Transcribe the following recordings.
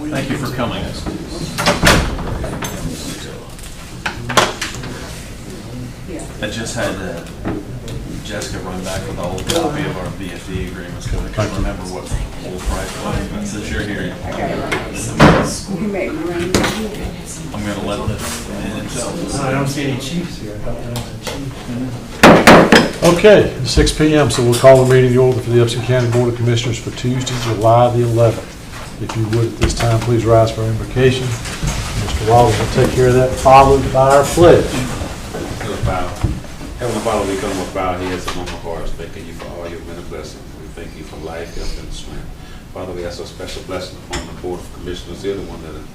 Thank you for coming. I just had Jessica run back with the old copy of our VFD agreements because I couldn't remember what old price was. But since you're here, I'm going to let them in. I don't see any chiefs here. Okay, 6 p.m. So we'll call the meeting to order for the Upson County Board of Commissioners for Tuesday, July the 11th. If you would at this time, please rise for invocation. Mr. Wallace will take care of that, followed by our pledge. Heavenly Father, we come with bowed heads and humble hearts, thanking you for all your many blessings. We thank you for life, health, and strength. Father, we ask a special blessing upon the Board of Commissioners. They're the one that are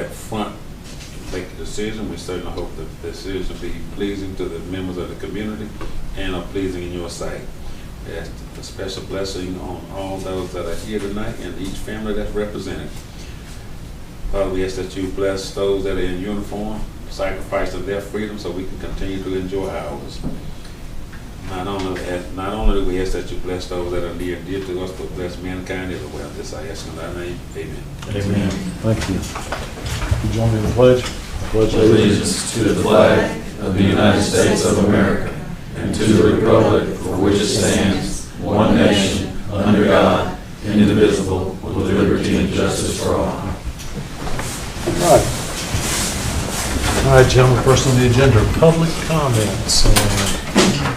at front to make the decision. We certainly hope that the decision will be pleasing to the members of the community and are pleasing in your sight. We ask a special blessing on all those that are here tonight and each family that's represented. Father, we ask that you bless those that are in uniform, sacrificing their freedom so we can continue to enjoy ours. Not only do we ask that you bless those that are near and dear to us, but bless mankind everywhere. This I ask in thy name. Amen. Amen. Thank you. You join me in the pledge. I pledge allegiance to the flag of the United States of America and to the republic for which it stands, one nation, under God, indivisible, with liberty and justice for all. All right, gentlemen, first on the agenda are public comments. I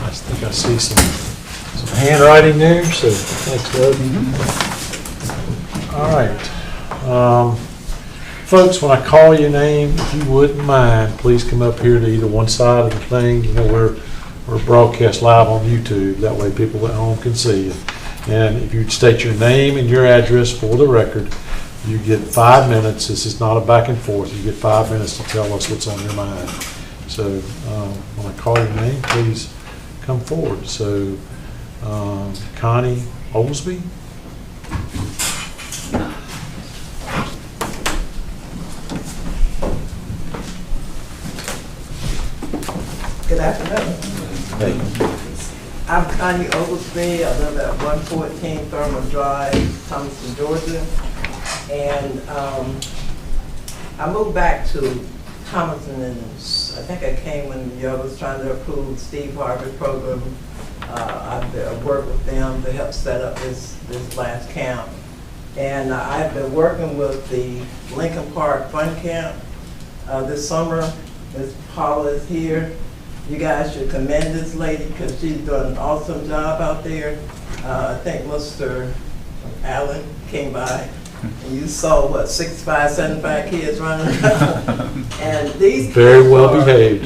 think I see some handwriting there, so thanks, Doug. All right. Folks, when I call your name, if you wouldn't mind, please come up here to either one side of the thing. You know, we're broadcast live on YouTube. That way people at home can see you. And if you'd state your name and your address for the record, you get 5 minutes. This is not a back and forth. You get 5 minutes to tell us what's on your mind. So when I call your name, please come forward. So Connie Olsby. Good afternoon. Hey. I'm Connie Oglesby. I live at 114 Thermal Drive, Thomaston, Georgia. And I moved back to Thomaston, and I think I came when y'all was trying to approve Steve Harvey's program. I've worked with them to help set up this last camp. And I've been working with the Lincoln Park Fun Camp this summer. Ms. Paula is here. You guys should commend this lady because she's doing an awesome job out there. I think Mr. Allen came by and you saw what, 65, 75 kids running around. And these very well behaved.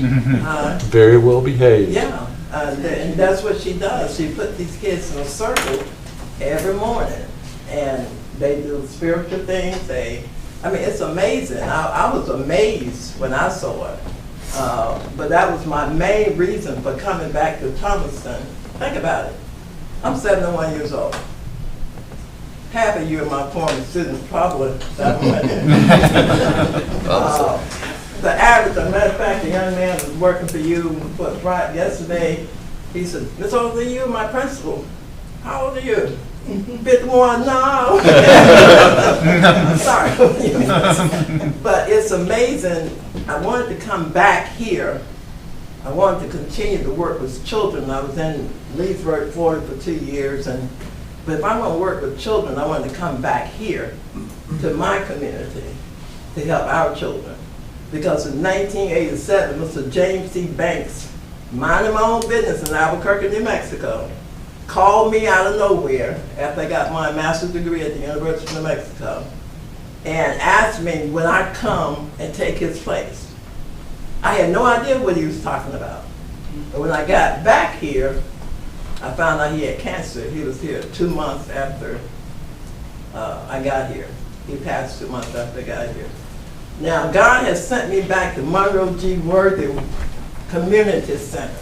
Very well behaved. Yeah, and that's what she does. She put these kids in a circle every morning and they do spiritual things. I mean, it's amazing. I was amazed when I saw it. But that was my main reason for coming back to Thomaston. Think about it. I'm 71 years old. Half of you are my former students, probably. The average, as a matter of fact, the young man was working for you yesterday. He said, Miss Olsen, you my principal. How old are you? 51 now. Sorry. But it's amazing. I wanted to come back here. I wanted to continue to work with children. I was in Leesburg, Florida for 2 years. But if I'm going to work with children, I wanted to come back here to my community to help our children. Because in 1987, Mr. James C. Banks, minding my own business in Albuquerque, New Mexico, called me out of nowhere after I got my master's degree at the University of New Mexico and asked me would I come and take his place. I had no idea what he was talking about. But when I got back here, I found out he had cancer. He was here 2 months after I got here. He passed 2 months after I got here. Now, God has sent me back to Monroe G. Worthy Community Center.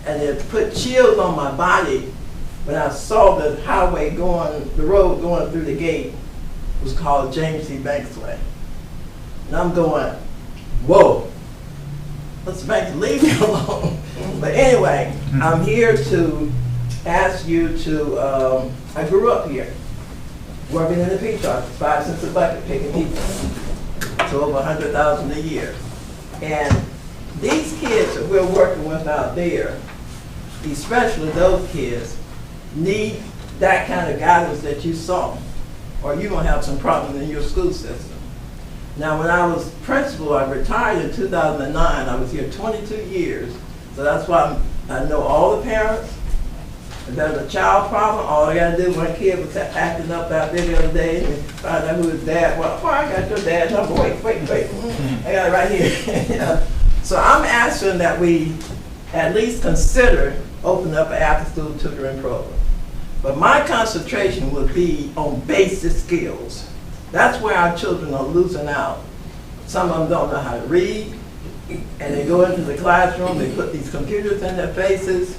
And it put chills on my body when I saw the road going through the gate. It was called James C. Banks Way. And I'm going, whoa, Mr. Banks, leave me alone. But anyway, I'm here to ask you to, I grew up here, working in the peach office, 5 cents a bucket, picking people, to over 100,000 a year. And these kids that we're working with out there, especially those kids, need that kind of guidance that you saw, or you're gonna have some problems in your school system. Now, when I was principal, I retired in 2009. I was here 22 years, so that's why I know all the parents. If there's a child problem, all I gotta do, one kid was acting up out there the other day, and find out who his dad was. Oh, I got your dad's number. Wait. I got it right here. You know? So I'm asking that we at least consider opening up an after-school tutoring program. But my concentration would be on basic skills. That's where our children are losing out. Some of them don't know how to read, and they go into the classroom, they put these computers in their faces,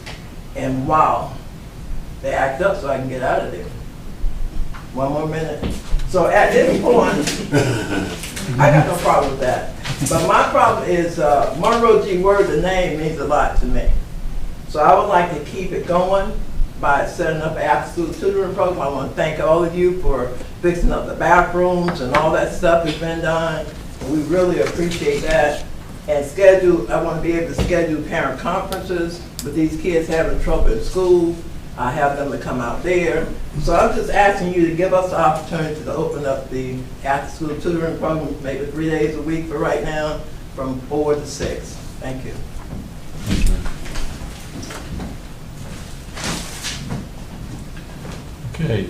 and wow, they act up so I can get out of there. One more minute. So at this point, I got no problem with that. But my problem is Monroe G. Word, the name means a lot to me. So I would like to keep it going by setting up an after-school tutoring program. I want to thank all of you for fixing up the bathrooms and all that stuff has been done. We really appreciate that. And I want to be able to schedule parent conferences with these kids having trouble in school. I have them to come out there. So I'm just asking you to give us the opportunity to open up the after-school tutoring program, maybe 3 days a week for right now, from 4 to 6. Thank you. Okay,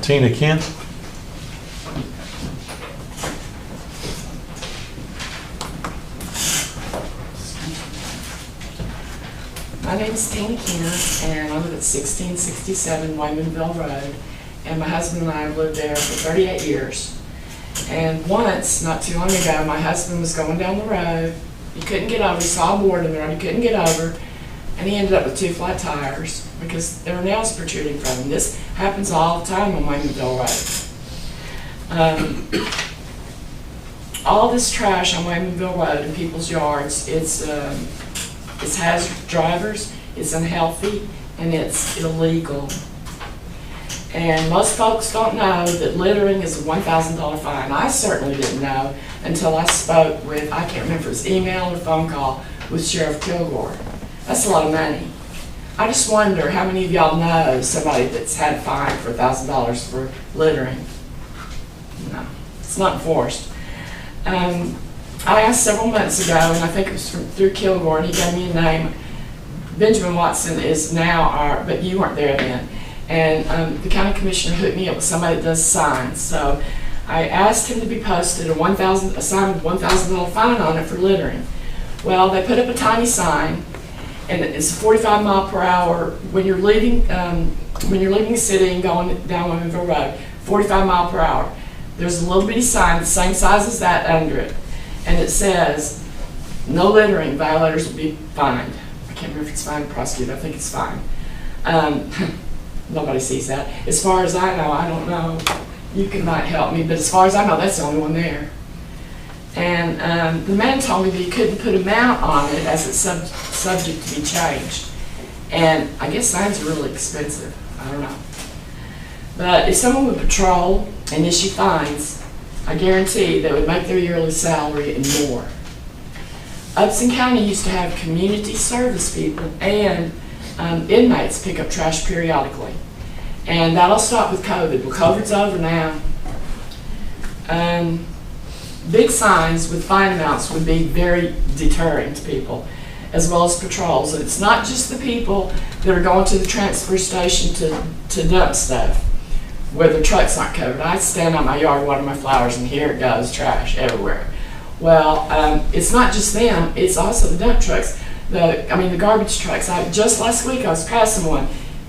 Tina Kent. My name is Tina Kent, and I live at 1667 Waymanville Road, and my husband and I have lived there for 38 years. And once, not too long ago, my husband was going down the road. He couldn't get over, he saw a board in the road, he couldn't get over, and he ended up with 2 flat tires because there were nails protruding from him. This happens all the time on Waymanville Road. All this trash on Waymanville Road in people's yards, it's hazardous drivers, it's unhealthy, and it's illegal. And most folks don't know that littering is a $1,000 fine. I certainly didn't know until I spoke with, I can't remember if it was email or phone call, with Sheriff Kilgore. That's a lot of money. I just wonder how many of y'all know somebody that's had a fine for $1,000 for littering. No, it's not enforced. I asked several months ago, and I think it was through Kilgore, and he gave me a name. Benjamin Watson is now but you weren't there then. And the county commissioner hooked me up with somebody that does signs. So I asked him to be posted a sign with $1,000 fine on it for littering. Well, they put up a tiny sign, and it's 45 mile per hour when you're leaving the city and going down Waymanville Road. 45 mile per hour. There's a little bitty sign the same size as that under it, and it says, "No littering. Violators will be fined." I can't remember if it's fined or prosecuted. I think it's fine. Nobody sees that. As far as I know, I don't know. You might help me, but as far as I know, that's the only one there. And the man told me that he couldn't put a mount on it as it's subject to be changed. And I guess signs are really expensive. I don't know. But if someone would patrol and issue fines, I guarantee they would make their yearly salary and more. Upson County used to have community service people and inmates pick up trash periodically. And that'll stop with COVID. Well, COVID's over now. Big signs with fine amounts would be very deterring to people, as well as patrols. And it's not just the people that are going to the transfer station to dump stuff where the trucks aren't covered. I stand out my yard watering my flowers, and here it goes, trash everywhere. Well, it's not just them, it's also the dump trucks. The garbage trucks. Just last week I was passing one.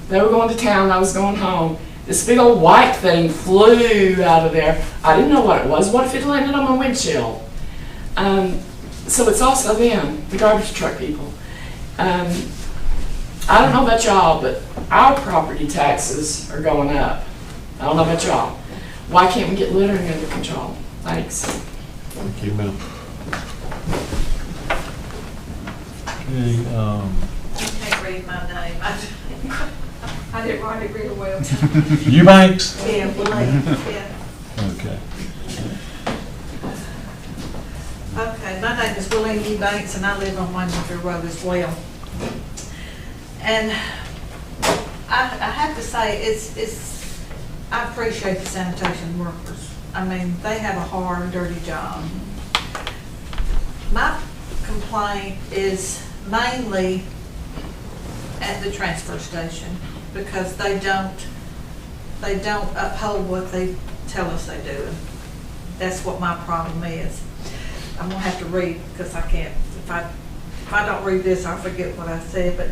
They were going to town, I was going home. This big old white thing flew out of there. I didn't know what it was. What if it landed on my windshield? So it's also them, the garbage truck people. I don't know about y'all, but our property taxes are going up. I don't know about y'all. Why can't we get littering under control? Thanks. Thank you, ma'am. Okay, You can't read my name. didn't write it really well. Eubanks? Yeah, yeah. Okay. Okay, my name is William Eubanks, and I live on Waymanville Road as well. And I have to say, I appreciate the sanitation workers. I mean, they have a hard, dirty job. My complaint is mainly at the transfer station, because they don't uphold what they tell us they do. That's what my problem is. I'm gonna have to read, because I can't, if I don't read this, I'll forget what I said, but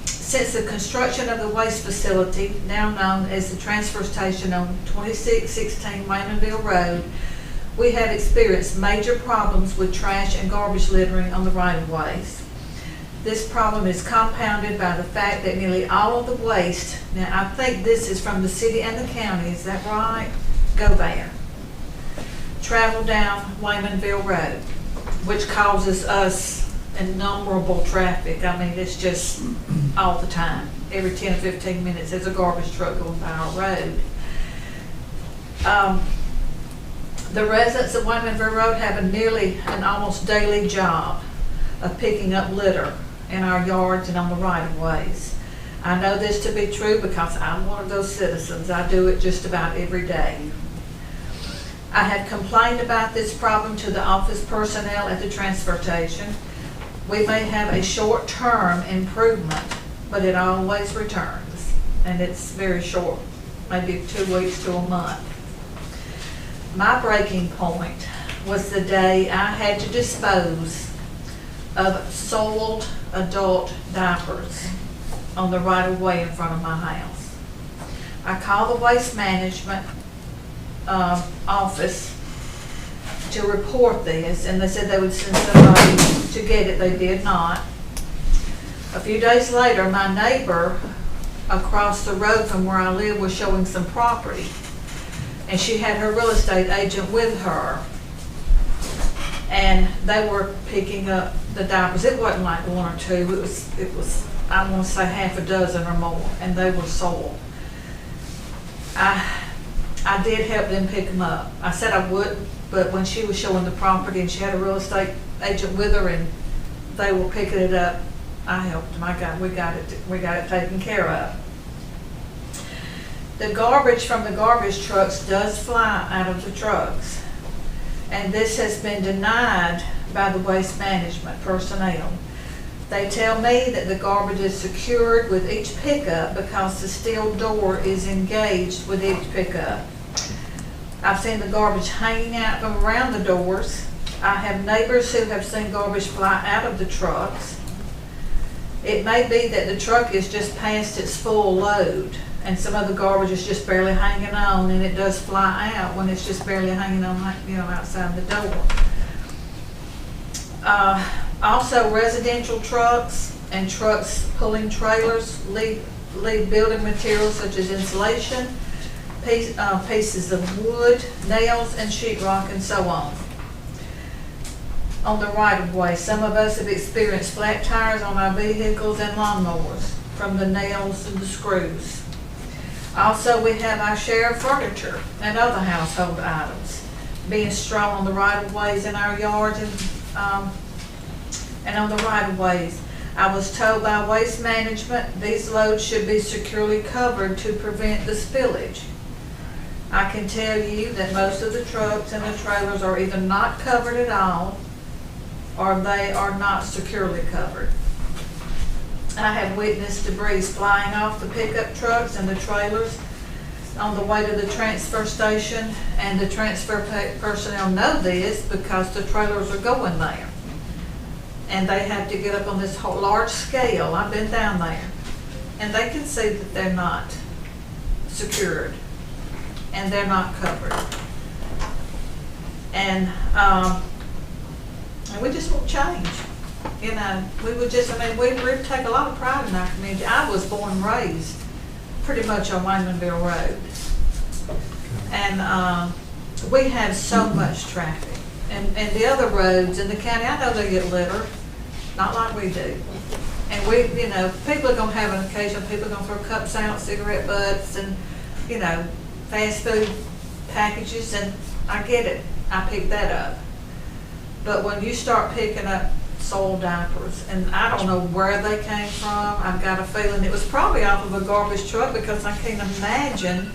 since the construction of the waste facility, now known as the transfer station on 2616 Raymondville Road, we have experienced major problems with trash and garbage littering on the right-of-ways. This problem is compounded by the fact that nearly all of the waste, now I think this is from the city and the county, is that right? Go there. Travel down Waymanville Road, which causes us innumerable traffic. I mean, it's just all the time. Every 10 or 15 minutes, there's a garbage truck going by our road. The residents of Waymanville Road have an almost daily job of picking up litter in our yards and on the right-of-ways. I know this to be true because I'm one of those citizens. I do it just about every day. I have complained about this problem to the office personnel at the transfer station. We may have a short-term improvement, but it always returns, and it's very short, maybe 2 weeks to a month. My breaking point was the day I had to dispose of soiled adult diapers on the right-of-way in front of my house. I called the waste management office to report this, and they said they would send somebody to get it. They did not. A few days later, my neighbor across the road from where I live was showing some property, and she had her real estate agent with her, and they were picking up the diapers. It wasn't like 1 or 2. It was I want to say half a dozen or more, and they were soiled. I did help them pick them up. I said I wouldn't, but when she was showing the property and she had a real estate agent with her and they were picking it up, I helped them. We got it taken care of. The garbage from the garbage trucks does fly out of the trucks, and this has been denied by the waste management personnel. They tell me that the garbage is secured with each pickup because the steel door is engaged with each pickup. I've seen the garbage hanging out from around the doors. I have neighbors who have seen garbage fly out of the trucks. It may be that the truck is just past its full load, and some of the garbage is just barely hanging on, and it does fly out when it's just barely hanging on, outside the door. Also, residential trucks and trucks pulling trailers leave building materials such as insulation, pieces of wood, nails, and sheetrock, and so on. On the right-of-way, some of us have experienced flat tires on our vehicles and lawnmowers from the nails and the screws. Also, we have our share of furniture and other household items being strewn on the right-of-ways in our yards and on the right-of-ways. I was told by Waste Management these loads should be securely covered to prevent the spillage. I can tell you that most of the trucks and the trailers are either not covered at all or they are not securely covered. I have witnessed debris flying off the pickup trucks and the trailers on the way to the transfer station, and the transfer personnel know this because the trailers are going there. And they have to get up on this whole large scale. I've been down there, and they can see that they're not secured and they're not covered. And we just won't change. We would just, we take a lot of pride in our community. I was born and raised pretty much on Waymanville Road. And we have so much traffic. And the other roads in the county, I know they get litter, not like we do. And we, you know, people are gonna have an occasion, people are gonna throw cups out, cigarette butts, and, you know, fast food packages, and I get it, I pick that up. But when you start picking up soiled diapers, and I don't know where they came from, I've got a feeling it was probably off of a garbage truck, because I can't imagine.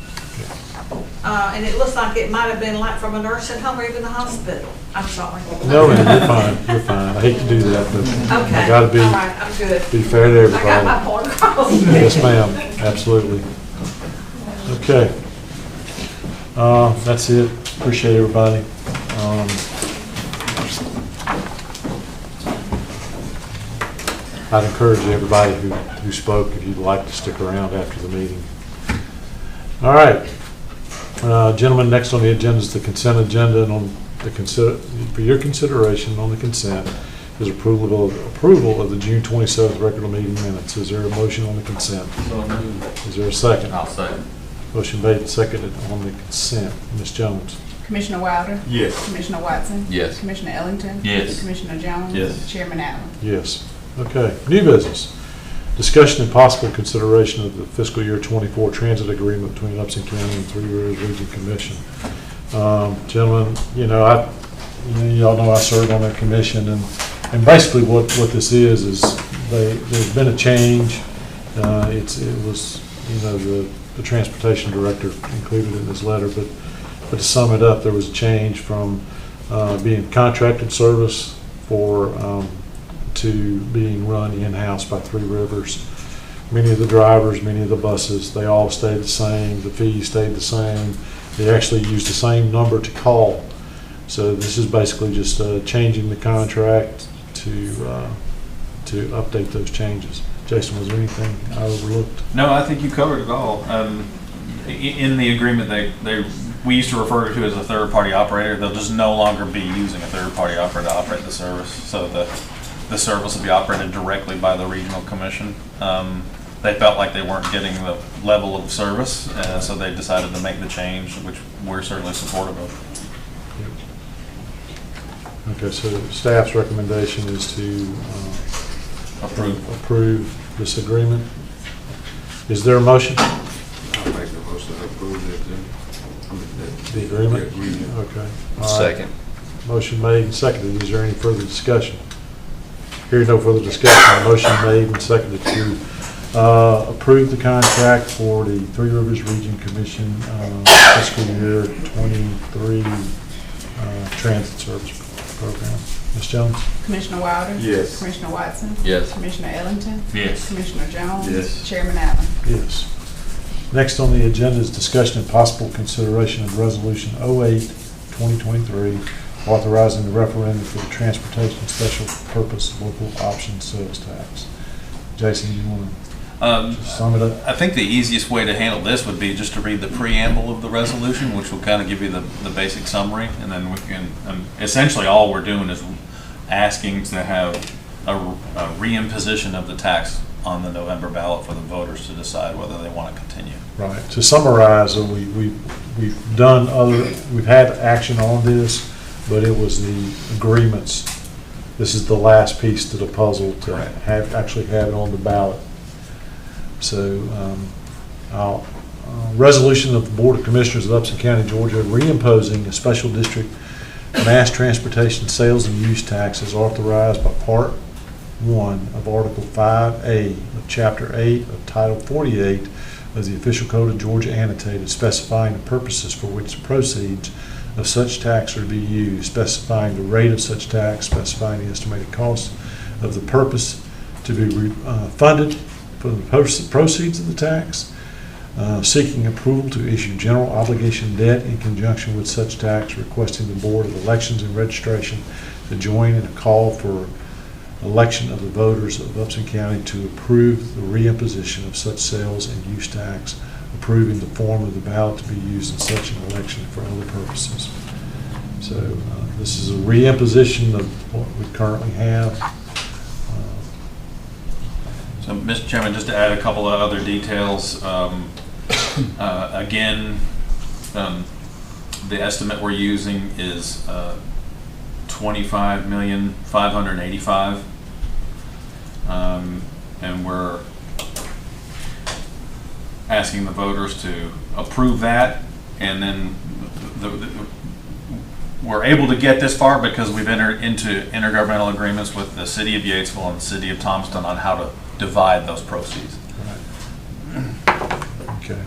And it looks like it might have been like from a nursing home or even the hospital. I'm sorry. No, ma'am, you're fine, you're fine. I hate to do that, but Okay. I gotta All right, I'm good. be fair to everybody. I got my point across. Yes, ma'am, absolutely. Okay. That's it. Appreciate everybody. I'd encourage everybody who spoke, if you'd like to stick around after the meeting. All right. Gentlemen, next on the agenda is the consent agenda, and for your consideration on the consent is approval of the June 27th regular meeting minutes. Is there a motion on the consent? Is there a second? I'll second. Motion made and seconded on the consent. Ms. Jones? Commissioner Wilder? Yes. Commissioner Watson? Yes. Commissioner Ellington? Yes. Commissioner Jones? Yes. Chairman Allen? Yes. Okay. New business. Discussion and possible consideration of the fiscal year 24 transit agreement between Upson County and Three Rivers Region Commission. Gentlemen, y'all know I served on that commission, and basically what this is there's been a change. It was the transportation director included in this letter, but to sum it up, there was a change from being contracted service to being run in-house by Three Rivers. Many of the drivers, many of the buses, they all stayed the same. The fees stayed the same. They actually used the same number to call. So this is basically just changing the contract to update those changes. Jason, was there anything I overlooked? No, I think you covered it all. In the agreement, we used to refer to as a third-party operator. They'll just no longer be using a third-party operator to operate the service. So the service will be operated directly by the regional commission. They felt like they weren't getting the level of service, so they decided to make the change, which we're certainly supportive of. Okay, so staff's recommendation is to approve this agreement. Is there a motion? I'll make the motion to approve The agreement? The agreement. Okay. All right. Second. Motion made and seconded. Is there any further discussion? Hearing no further discussion, motion made and seconded to approve the contract for the Three Rivers Region Commission fiscal year 23 transit service program. Ms. Jones? Commissioner Wilder? Yes. Commissioner Watson? Yes. Commissioner Ellington? Yes. Commissioner Jones? Yes. Chairman Allen? Yes. Next on the agenda is discussion and possible consideration of Resolution 08-2023, authorizing the referendum for the Transportation Special Purpose Local Option Sales Tax. Jason, you want to sum it up? I think the easiest way to handle this would be just to read the preamble of the resolution, which will kind of give you the basic summary, and then we can, essentially all we're doing is asking to have a reimposition of the tax on the November ballot for the voters to decide whether they want to continue. Right. To summarize, we've had action on this, but it was the agreements. This is the last piece to the puzzle to actually have it on the ballot. So, resolution of the Board of Commissioners of Upson County, Georgia, reimposing a special district mass transportation sales and use tax is authorized by Part 1 of Article 5A of Chapter 8 of Title 48 of the Official Code of Georgia Annotated, specifying the purposes for which the proceeds of such tax are to be used, specifying the rate of such tax, specifying the estimated cost of the purpose to be funded for the proceeds of the tax, seeking approval to issue general obligation debt in conjunction with such tax, requesting the Board of Elections and Registration to join in a call for election of the voters of Upson County to approve the reimposition of such sales and use tax, approving the form of the ballot to be used in such an election for other purposes. So this is a reimposition of what we currently have. So, Mr. Chairman, just to add a couple of other details, again, the estimate we're using is $25,585,000. and we're asking the voters to approve that, and then we're able to get this far because we've entered into intergovernmental agreements with the city of Yatesville and the city of Thomaston on how to divide those proceeds. Okay.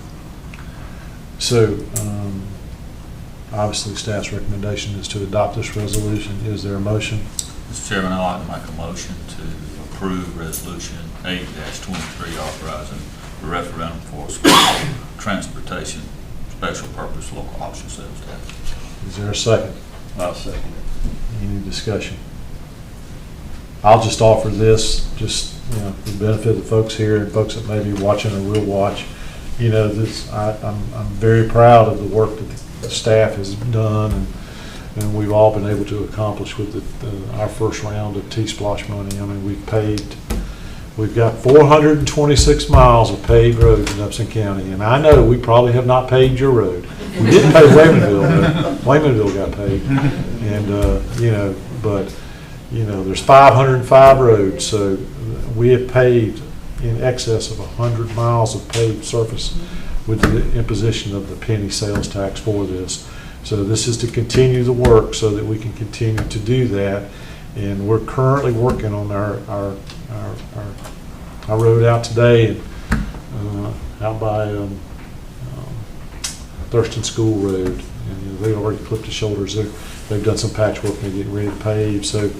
So, obviously, staff's recommendation is to adopt this resolution. Is there a motion? Mr. Chairman, I'd like to make a motion to approve Resolution 8-23, authorizing the referendum for special transportation, special purpose local option sales tax. Is there a second? I'll second it. Any discussion? I'll just offer this, just, you know, for the benefit of the folks here and folks that may be watching or will watch. You know, this, I'm very proud of the work that the staff has done and we've all been able to accomplish with our first round of T-Splosh money. I mean, we've got 426 miles of paved roads in Upson County, and I know we probably have not paved your road. We didn't pave Waymanville, but Waymanville got paved. And, you know, but, you know, there's 505 roads, so we have paved in excess of 100 miles of paved surface with the imposition of the penny sales tax for this. So this is to continue the work so that we can continue to do that. And we're currently working on our road out today, out by Thurston School Road. And they already clipped the shoulders. They've done some patchwork and getting ready to pave. So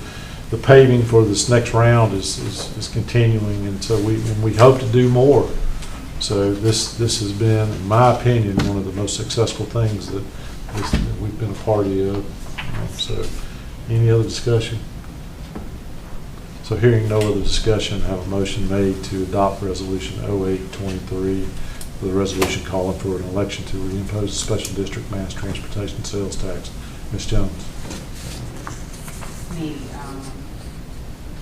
the paving for this next round is continuing, and so we hope to do more. So this has been, in my opinion, one of the most successful things that we've been a party of. So, any other discussion? So, hearing no other discussion, I have a motion made to adopt Resolution 0823, for the resolution calling for an election to reimpose the special district mass transportation sales tax. Ms. Jones.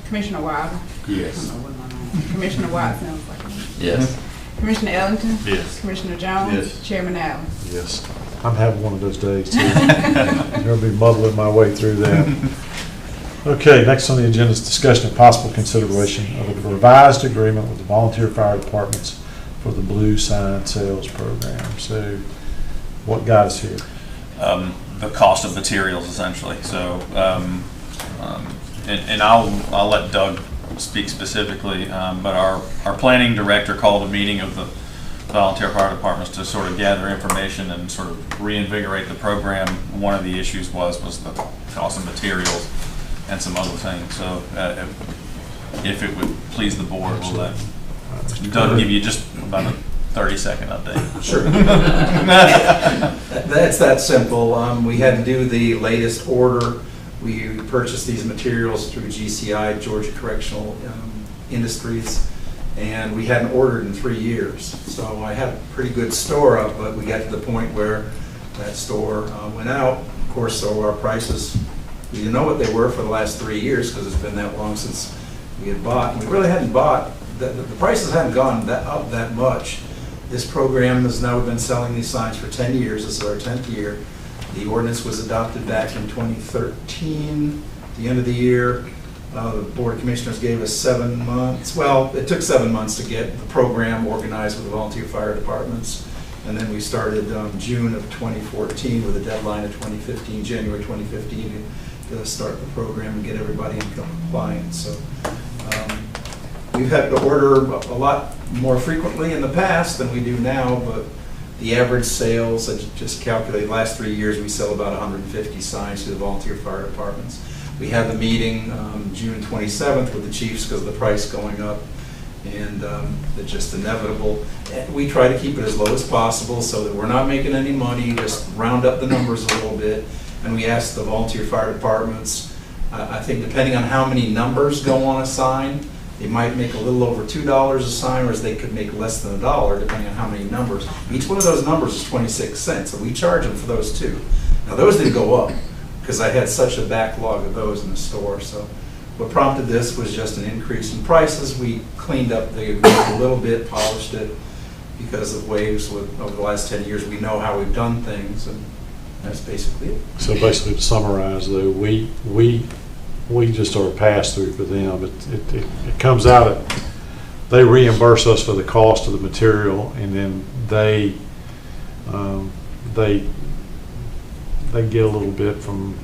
Commissioner Wilder? Yes. I don't know what my name. Commissioner White sounds like me. Yes. Commissioner Ellington? Yes. Commissioner Jones? Yes. Chairman Allen? Yes. I'm having one of those days, too. I'm going to be muddling my way through that. Okay, next on the agenda is discussion and possible consideration of a revised agreement with the volunteer fire departments for the Blue Sign Sales Program. So, what got us here? The cost of materials, essentially. So, and I'll let Doug speak specifically, but our planning director called a meeting of the volunteer fire departments to sort of gather information and sort of reinvigorate the program. One of the issues was the cost of materials and some other things. So if it would please the board, we'll let Doug give you just about a 30-second update. Sure. That's that simple. We had to do the latest order. We purchased these materials through GCI, Georgia Correctional Industries, and we hadn't ordered in 3 years. So I had a pretty good store up, but we got to the point where that store went out. Of course, so our prices, we didn't know what they were for the last 3 years because it's been that long since we had bought. And we really hadn't bought, the prices hadn't gone up that much. This program has now been selling these signs for 10 years. This is our 10th year. The ordinance was adopted back in 2013, the end of the year. The Board of Commissioners gave us 7 months. Well, it took 7 months to get the program organized with the volunteer fire departments. And then we started June of 2014 with a deadline of 2015, January 2015, to start the program and get everybody in compliance. So we've had to order a lot more frequently in the past than we do now, but the average sales, I just calculated, last 3 years we sell about 150 signs to the volunteer fire departments. We had the meeting June 27th with the chiefs because of the price going up, and it's just inevitable. And we try to keep it as low as possible so that we're not making any money, just round up the numbers a little bit. And we asked the volunteer fire departments, I think depending on how many numbers go on a sign, they might make a little over $2 a sign, or they could make less than $1, depending on how many numbers. Each one of those numbers is 26 cents, so we charge them for those too. Now those didn't go up, because I had such a backlog of those in the store. So what prompted this was just an increase in prices. We cleaned up the agreement a little bit, polished it, because of waves over the last 10 years. We know how we've done things, and that's basically it. So basically, to summarize, though, we just are a pass-through for them. It comes out at they reimburse us for the cost of the material, and then they get a little bit from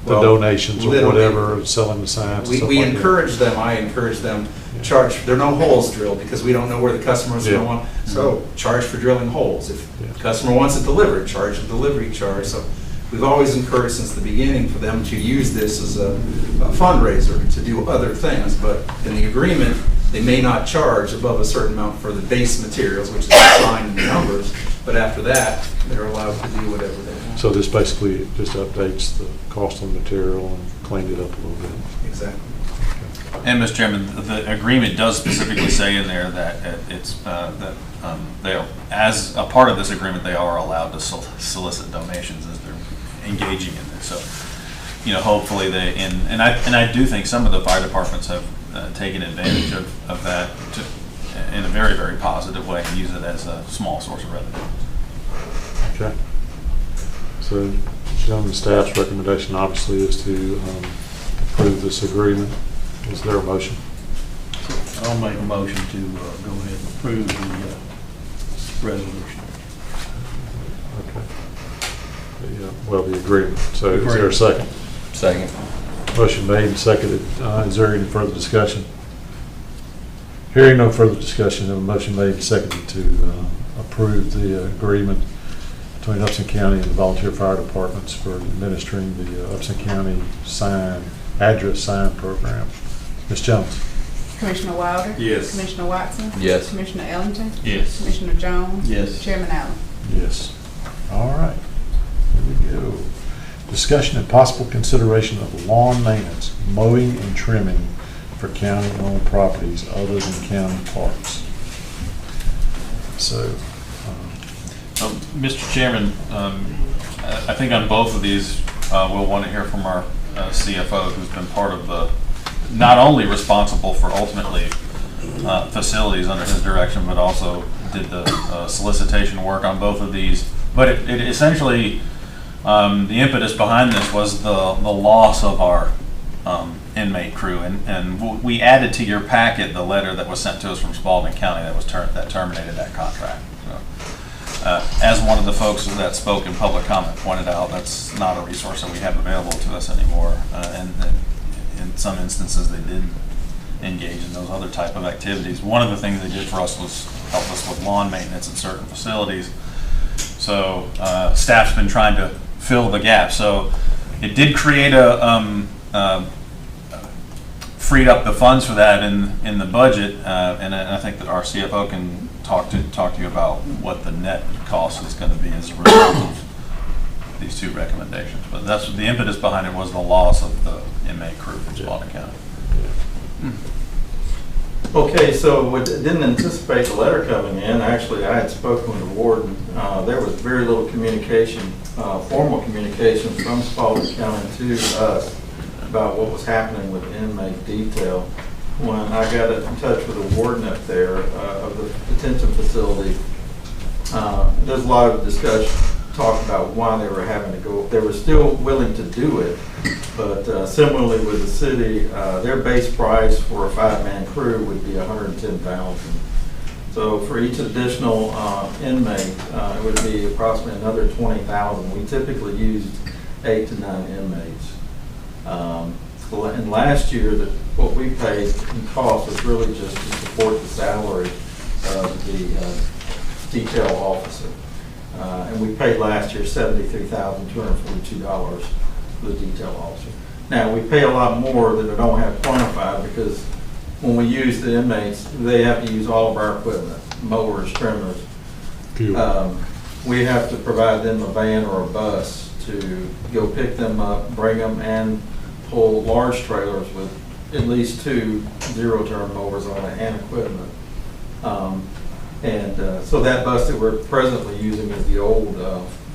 the Well, donations or literally, whatever, selling the signs. and stuff We like that. encourage them, I encourage them, Yeah. charge, there are no holes drilled because we don't know where the customers are Yeah. going. So charge for drilling holes. If Yeah. the customer wants it delivered, charge a delivery charge. So we've always encouraged since the beginning for them to use this as a fundraiser to do other things. But in the agreement, they may not charge above a certain amount for the base materials, which is defined in the numbers. But after that, they're allowed to do whatever they want. So this basically just updates the cost of the material and cleaned it up a little bit. Exactly. And Mr. Chairman, the agreement does specifically say in there that it's, that they, as a part of this agreement, they are allowed to solicit donations as they're engaging in this. So, you know, hopefully they, and I do think some of the fire departments have taken advantage of that in a very, very positive way and use it as a small source of revenue. Okay. So, gentlemen, staff's recommendation obviously is to approve this agreement. Is there a motion? I'll make a motion to go ahead and approve the resolution. Okay. Well, the agreement. So is there a second? Second. Motion made and seconded. Is there any further discussion? Hearing no further discussion, a motion made and seconded to approve the agreement between Upson County and the volunteer fire departments for administering the Upson County address sign program. Ms. Jones? Commissioner Wilder? Yes. Commissioner Watson? Yes. Commissioner Ellington? Yes. Commissioner Jones? Yes. Chairman Allen? Yes. All right. Here we go. Discussion and possible consideration of lawn maintenance, mowing and trimming for county-owned properties other than county parks. So, Mr. Chairman, I think on both of these, we'll want to hear from our CFO, who's been part of the, not only responsible for ultimately facilities under his direction, but also did the solicitation work on both of these. But it essentially, the impetus behind this was the loss of our inmate crew, and we added to your packet the letter that was sent to us from Spalding County that terminated that contract. So, as one of the folks that spoke in public comment pointed out, that's not a resource that we have available to us anymore, and in some instances they did engage in those other type of activities. One of the things they did for us was help us with lawn maintenance in certain facilities. So staff's been trying to fill the gap. So it did create freed up the funds for that in the budget, and I think that our CFO can talk to you about what the net cost is going to be as a result of these two recommendations. But that's the impetus behind it, was the loss of the inmate crew from Spalding County. Okay, so we didn't anticipate the letter coming in. Actually, I had spoken with the warden. There was very little communication, formal communication from Spalding County to us about what was happening with inmate detail. When I got in touch with the warden up there of the detention facility, there's a lot of discussion, talk about why they were having to go. They were still willing to do it, but similarly with the city, their base price for a 5-man crew would be $110,000. So for each additional inmate, it would be approximately another $20,000. We typically used 8 to 9 inmates. And last year, what we paid in cost was really just to support the salary of the detail officer. And we paid last year $73,242 for the detail officer. Now, we pay a lot more that I don't have quantified, because when we use the inmates, they have to use all of our equipment, mowers, trimmers. We have to provide them a van or a bus to go pick them up, bring them, and pull large trailers with at least 2 zero-turn mowers on it and equipment. So that bus that we're presently using is the old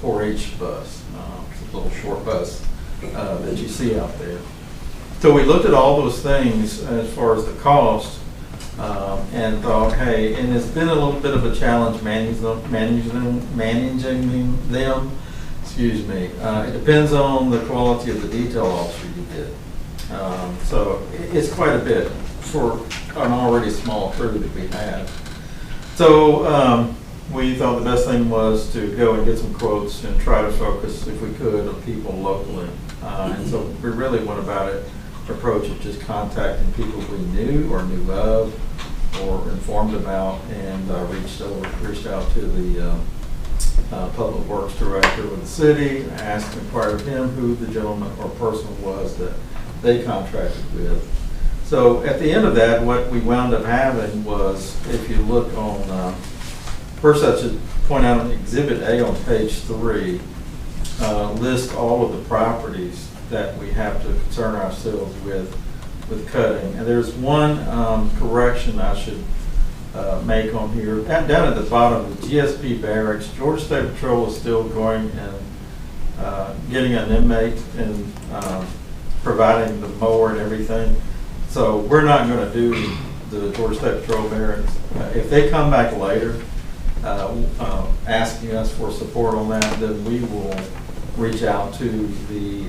4-H bus, it's a little short bus that you see out there. So we looked at all those things as far as the cost, and thought, hey, and it's been a little bit of a challenge managing them. Excuse me. It depends on the quality of the detail officer you get. So it's quite a bit. for an already small crew that we had. So we thought the best thing was to go and get some quotes and try to focus, if we could, on people locally. And so we really went about it, approach of just contacting people we knew or knew of or informed about, and reached out to the Public Works Director of the city, inquired of him who the gentleman or person was that they contracted with. So at the end of that, what we wound up having was, if you look on, first I should point out Exhibit A on page 3, list all of the properties that we have to concern ourselves with cutting. And there's one correction I should make on here. Down at the bottom, the GSP barracks, Georgia State Patrol is still going and getting an inmate and providing the mower and everything. So we're not going to do the Georgia State Patrol barracks. If they come back later asking us for support on that, then we will reach out to the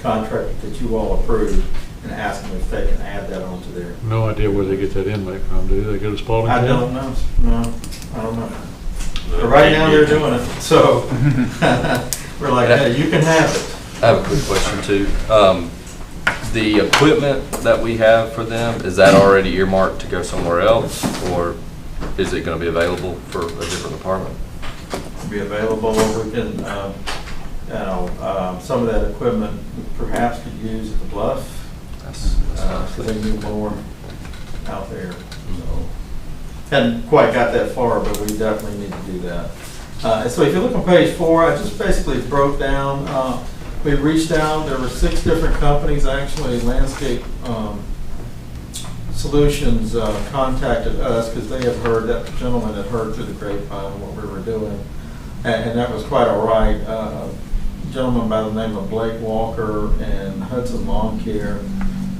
contractor that you all approved and ask them if they can add that onto there. No idea where they get that inmate from, do they go to Spalding I County? don't know. No, I don't know. But right now they're doing it, so we're like, hey, you can have it. I have a quick question too. The equipment that we have for them, is that already earmarked to go somewhere else, or is it going to be available for a different department? Be available. We can, some of that equipment perhaps could use at the Bluff. Because they need more out there. So, hadn't quite got that far, but we definitely need to do that. So if you look on page 4, I just basically broke down. We reached out. There were 6 different companies actually. Landscape Solutions contacted us because they had heard, that gentleman had heard through the grapevine what we were doing, and that was quite all right. A gentleman by the name of Blake Walker and Hudson Lawn Care,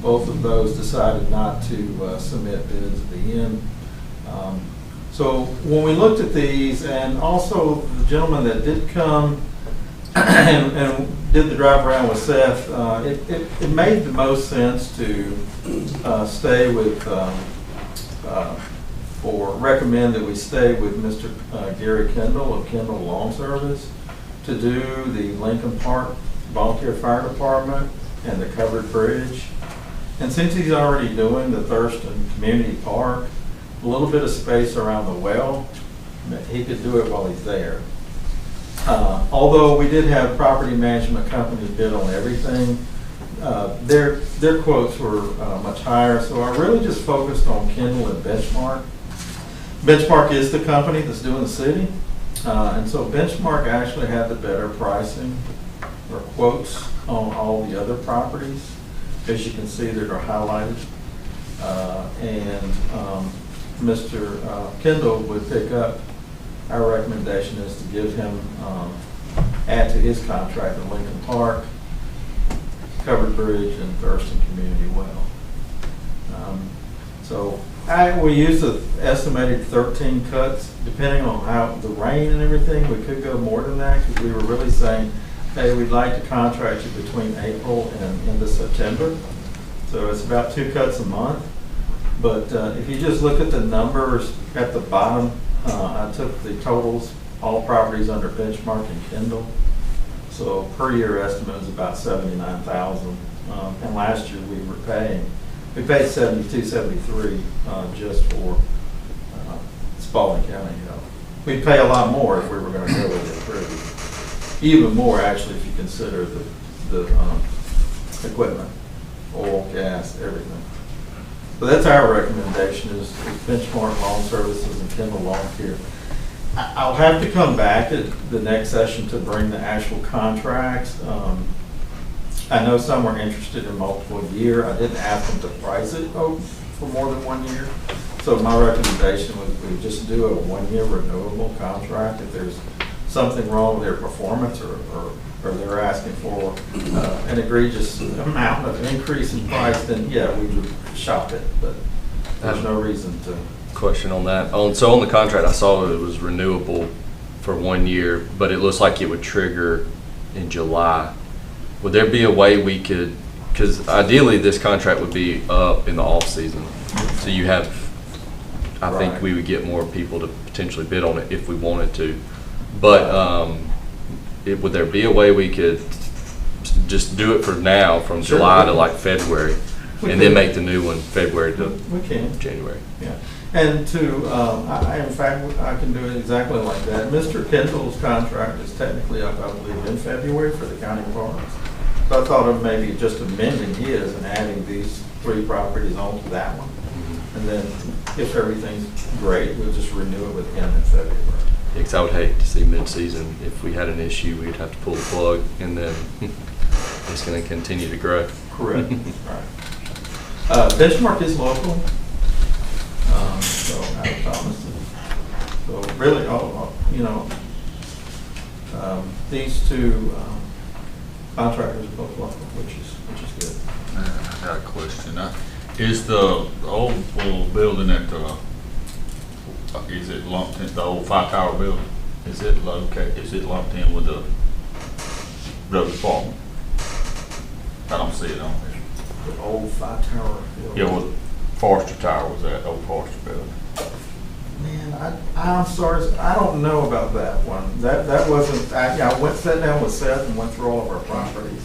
both of those decided not to submit bids at the end. So when we looked at these, and also the gentleman that did come and did the drive around with Seth, it made the most sense to stay with, or recommend that we stay with Mr. Gary Kendall of Kendall Lawn Service to do the Lincoln Park Volunteer Fire Department and the covered bridge. And since he's already doing the Thurston Community Park, a little bit of space around the well, he could do it while he's there. Although we did have property management companies bid on everything, their quotes were much higher, so I really just focused on Kendall and Benchmark. Benchmark is the company that's doing the city, and so Benchmark actually had the better pricing or quotes on all the other properties. As you can see, that are highlighted, and Mr. Kendall would pick up. Our recommendation is to give him, add to his contract in Lincoln Park, Covered Bridge, and Thurston Community Well. So we used an estimated 13 cuts. Depending on how the rain and everything, we could go more than that because we were really saying, hey, we'd like to contract you between April and into September. So it's about 2 cuts a month. But if you just look at the numbers at the bottom, I took the totals, all properties under Benchmark and Kendall. So per year estimate is about $79,000. And last year we paid $72, $73 just for Spalding County Health. We'd pay a lot more if we were going to go with it approved. Even more actually if you consider the equipment, oil, gas, everything. So that's our recommendation is Benchmark Lawn Services and Kendall Lawn Care. I'll have to come back at the next session to bring the actual contracts. I know some were interested in multiple year. I didn't ask them to price it for more than 1 year. So my recommendation was we just do a 1 year renewable contract. If there's something wrong with their performance or they're asking for an egregious amount of increase in price, then yeah, we would shop it, but there's no reason to. Question on that. So on the contract, I saw it was renewable for 1 year, but it looks like it would trigger in July. Would there be a way we could because ideally this contract would be up in the off season. So you have, I think Right. we would get more people to potentially bid on it if we wanted to. But would there be a way we could just do it for now from Sure. July to like February We and then could. make the new one February to We can. January? Yeah, and in fact, I can do it exactly like that. Mr. Kendall's contract is technically up, I believe, in February for the county departments. So I thought of maybe just amending his and adding these 3 properties onto that one. And then if everything's great, we'll just renew it with him in February. Because I would hate to see mid-season, if we had an issue, we'd have to pull the plug and then it's going to continue to grow. Correct, right. Benchmark is local, so out of Thomaston. So really, these 2 contractors are both local, which is good. I got a question. Is the old building at is it lumped in the old 5-tower building? Is it lumped in with the road department? I don't see it on there. The old 5-tower building. Yeah, well, Forester Tower was that old Forester building. Man, I'm sorry, I don't know about that one. That wasn't, I sat down with Seth and went through all of our properties.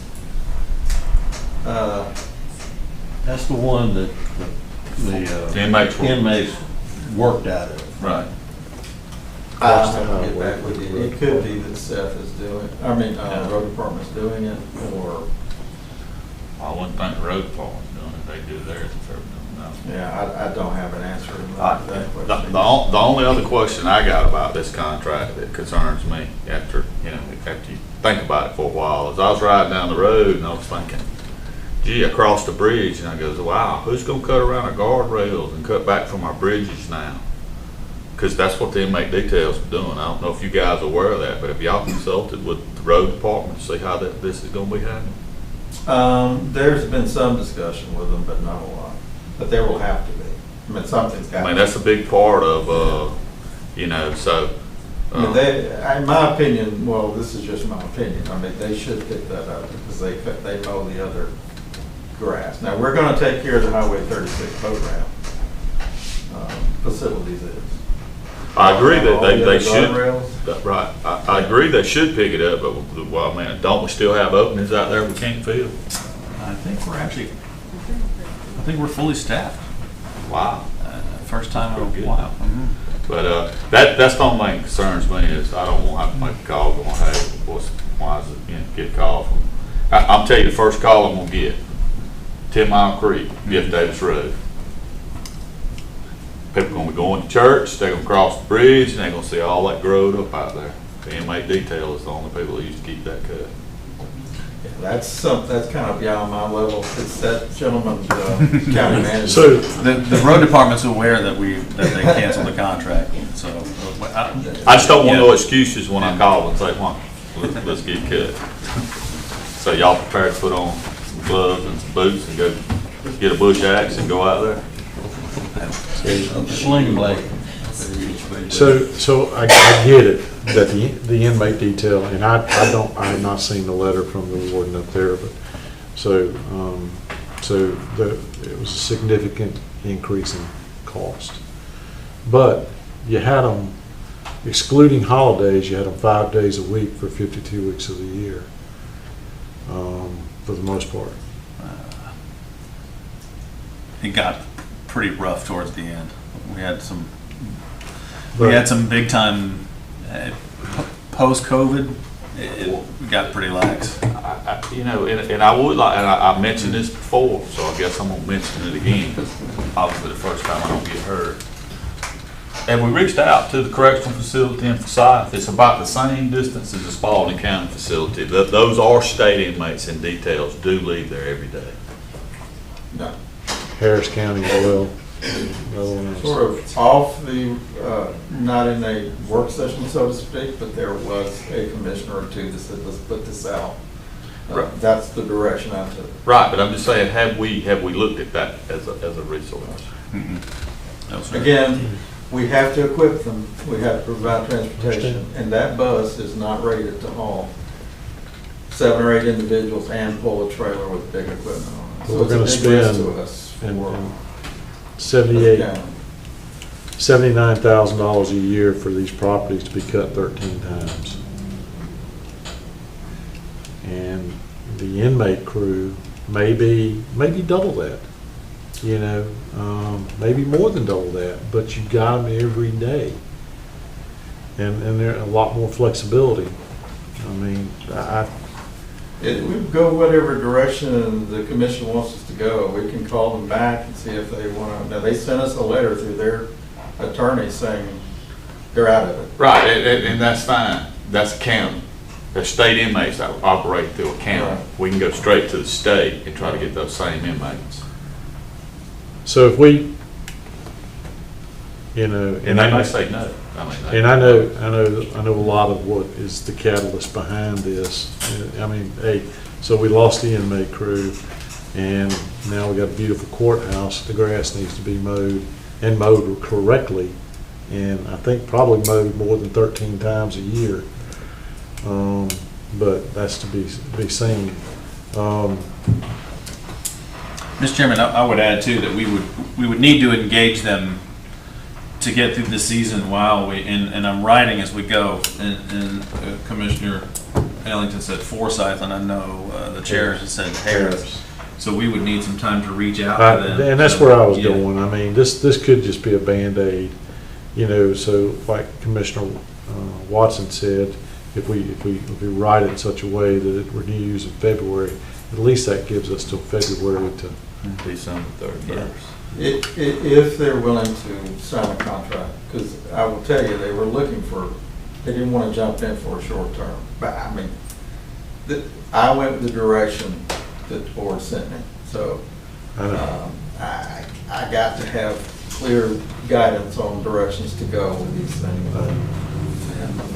That's the one that The the inmates inmates worked out of. Right. I'll have to get back with you. It could be that Seth is doing, road department's doing it, or, I wouldn't think the road department's doing it. They do theirs if they're doing it. yeah, I don't have an answer to Uh, that The question. the only other question I got about this contract that concerns me after you think about it for a while is I was riding down the road and I was thinking, gee, I crossed the bridge and I goes, wow, who's gonna cut around our guardrails and cut back from our bridges now? Because that's what the inmate details are doing. I don't know if you guys are aware of that, but have y'all consulted with the road department to see how this is gonna be handled? There's been some discussion with them, but not a lot. But there will have to be. I mean, something's got to be. I mean, that's a big part of, so. In my opinion, well, this is just my opinion, I mean, they should pick that up because they mow the other grass. Now, we're gonna take care of the Highway 36 boat ramp facilities is. I agree that All the they other should, guardrails. right, I agree they should pick it up, but, well, I mean, don't we still have openings out there we can't fill? I think we're fully staffed. Wow. First time in Pretty a good. while. But, that's the only thing that concerns me is I don't want to have to make a call going, hey, why is it, get a call from, I'm telling you, the first call I'm gonna get, 10 Mile Creek, Jeff Davis Road. People gonna be going to church, they're gonna cross the bridge, and they're gonna see all that growed up out there. The inmate detail is the only people that used to keep that cut. That's kind of beyond my level. It's that gentleman's county manager. So the road department's aware that they canceled the contract, so. I just don't want no excuses when I call and say, well, let's get cut. So y'all prepared to put on some gloves and some boots and go get a bush axe and go out there? Sling blade. So I get it, that the inmate detail, and I have not seen the letter from the warden up there, but, it was a significant increase in cost. But you had them, excluding holidays, you had them 5 days a week for 52 weeks of the year, for the most part. It got pretty rough towards the end. We had some big time, post-COVID, it got pretty lax. And I would like, and I mentioned this before, so I guess I'm gonna mention it again, obviously the first time I don't get heard. And we reached out to the correctional facility in Forsyth. It's about the same distance as the Spalding County facility. Those are state inmates in details, do leave there every day. No. Harris County as well. Sort of off the, not in a work session, so to speak, but there was a commissioner or two that said, let's put this out. Right. That's the direction I took. Right, but I'm just saying, have we looked at that as a resource? Again, we have to equip them, we have to provide transportation, and that bus is not rated to haul 7 or 8 individuals and pull a trailer with big equipment on we're gonna it's a big risk spend to us and for $78,000 $79,000 a year for these properties to be cut 13 times. And the inmate crew maybe double that, you know, maybe more than double that, but you got them every day. And there's a lot more flexibility. I mean, We go whatever direction the commission wants us to go. We can call them back and see if they want to. Now, they sent us a letter through their attorney saying they're out of it. Right, and that's fine. That's a county. The state inmates that operate through a county. Right. We can go straight to the state and try to get those same inmates. so if we, you know, And they may say no. and I know a lot of what is the catalyst behind this. I mean, hey, so we lost the inmate crew, and now we got a beautiful courthouse. The grass needs to be mowed and mowed correctly, and I think probably mowed more than 13 times a year. But that's to be seen. Mr. Chairman, I would add too that we would need to engage them to get through the season while and I'm writing as we go, and Commissioner Ellington said Forsyth, and I know the chair has said Harris. So we would need some time to reach out to them. And that's where I was Yeah. going. I mean, this could just be a Band-Aid, you know, so like Commissioner Watson said, if we write it in such a way that it renews in February, at least that gives us till February to. December 31st. If they're willing to sign a contract, because I will tell you, they were looking for, they didn't want to jump in for a short term. But I mean, I went the direction that the board sent me. So I got to have clear guidance on directions to go with these things.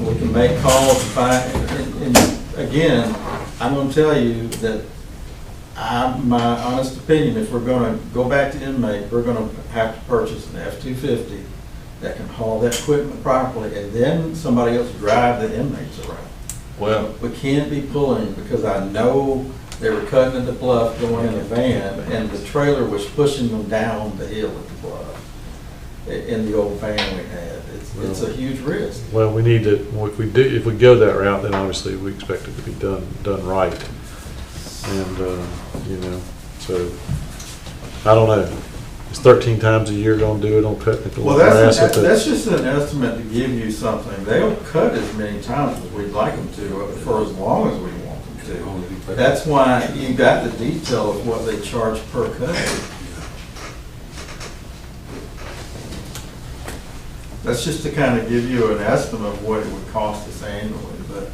We can make calls and again, I'm going to tell you that my honest opinion, if we're going to go back to inmate, we're going to have to purchase an F-250 that can haul that equipment properly, and then somebody else drive the inmates around. Well, We can't be pulling, because I know they were cutting at the bluff going in a van, and the trailer was pushing them down the hill at the bluff in the old van we had. It's a huge risk. Well, we need to, if we go that route, then obviously we expect it to be done right. And, you know, so, I don't know. Is 13 times a year gonna do it on technical Well, grass? that's just an estimate to give you something. They'll cut as many times as we'd like them to, for as long as we want them to. That's why you got the detail of what they charge per cut. That's just to kind of give you an estimate of what it would cost us annually. But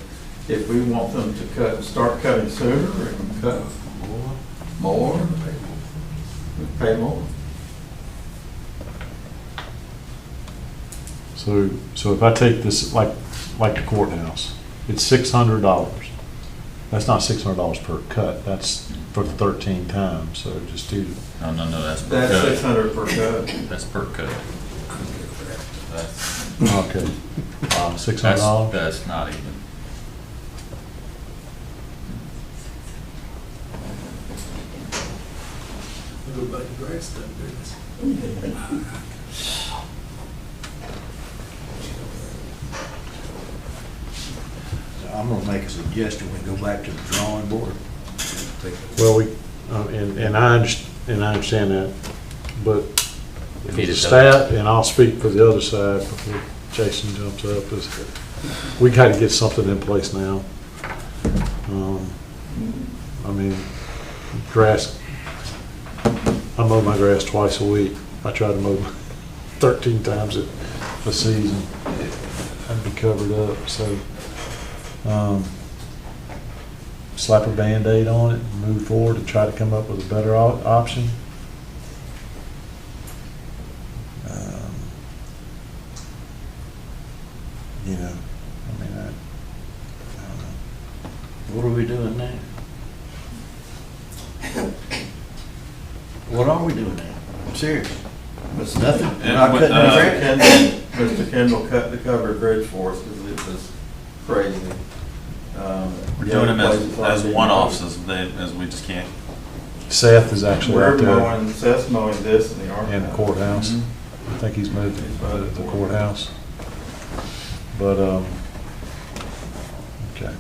if we want them to cut and start cutting sooner and cut more, we pay more. So if I take this, like the courthouse, it's $600. That's not $600 per cut, that's for the 13 times, so just do. No, that's per That's cut. 600 per cut. That's per cut. That's, Okay. $600? that's not even. I'm gonna make a suggestion, we go back to the drawing board. Well, and I understand that, but If he just staff, and I'll speak for the other side before Jason jumps up, is we gotta get something in place now. I mean, grass, I mow my grass twice a week. I try to mow 13 times a season. I'd be covered up, so, slap a Band-Aid on it and move forward and try to come up with a better option. You know, I mean, I don't know. What are we doing now? What are we doing now? I'm serious. It's nothing. We're not cutting any grass. Mr. Kendall cut the covered bridge for us because it was crazy. We're doing them as one-offs, as we just can't Seth is actually We're out there mowing, Seth's mowing this in the art. in the courthouse. I think he's moved to the courthouse. But, okay.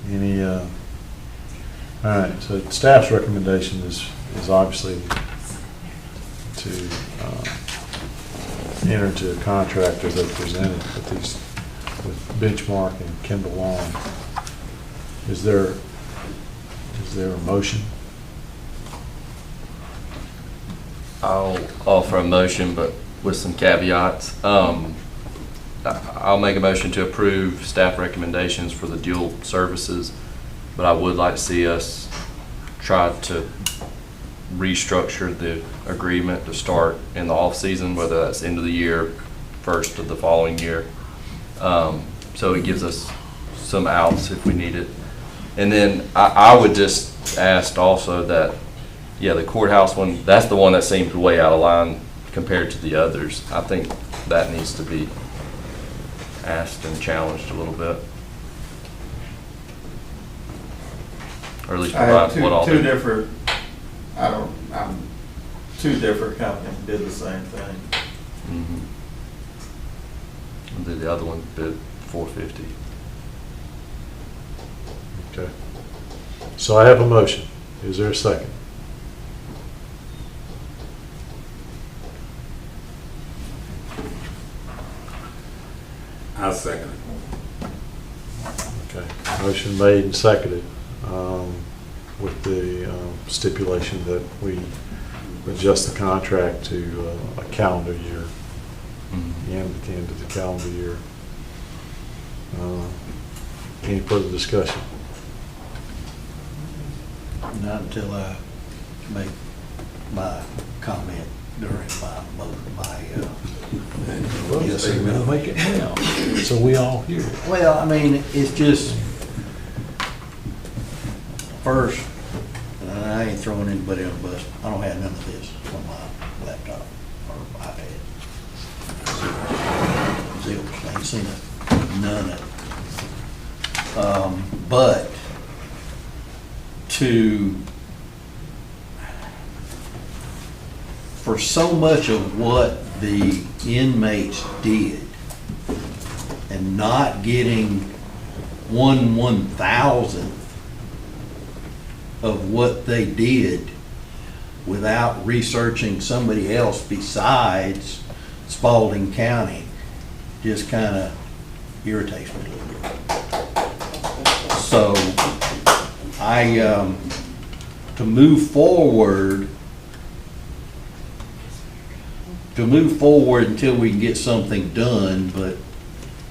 Any, all right, so staff's recommendation is obviously to enter into a contract as they presented with Benchmark and Kendall Long. Is there a motion? I'll offer a motion, but with some caveats. I'll make a motion to approve staff recommendations for the dual services, but I would like to see us try to restructure the agreement to start in the off-season, whether that's end of the year, first of the following year. So it gives us some outs if we need it. And then I would just ask also that, yeah, the courthouse one, that's the one that seems way out of line compared to the others. I think that needs to be asked and challenged a little bit. Or at least I had provide what all. two different companies did the same thing. Mhm. And then the other one bid $450. Okay. So I have a motion. Is there a second? I'll second it. Okay. Motion made and seconded with the stipulation that we adjust the contract to a calendar year, and at the end of the calendar year. Any further discussion? Not until I make my comment during Yes, sir, we'll make it now, so we all hear it. well, I mean, it's just, first, and I ain't throwing anybody on the bus, I don't have none of this on my laptop or iPad. Zilch, I ain't seen it, none of it. But for so much of what the inmates did and not getting 1/1000th of what they did without researching somebody else besides Spalding County, just kind of irritates me a little bit. So to move forward until we can get something done, but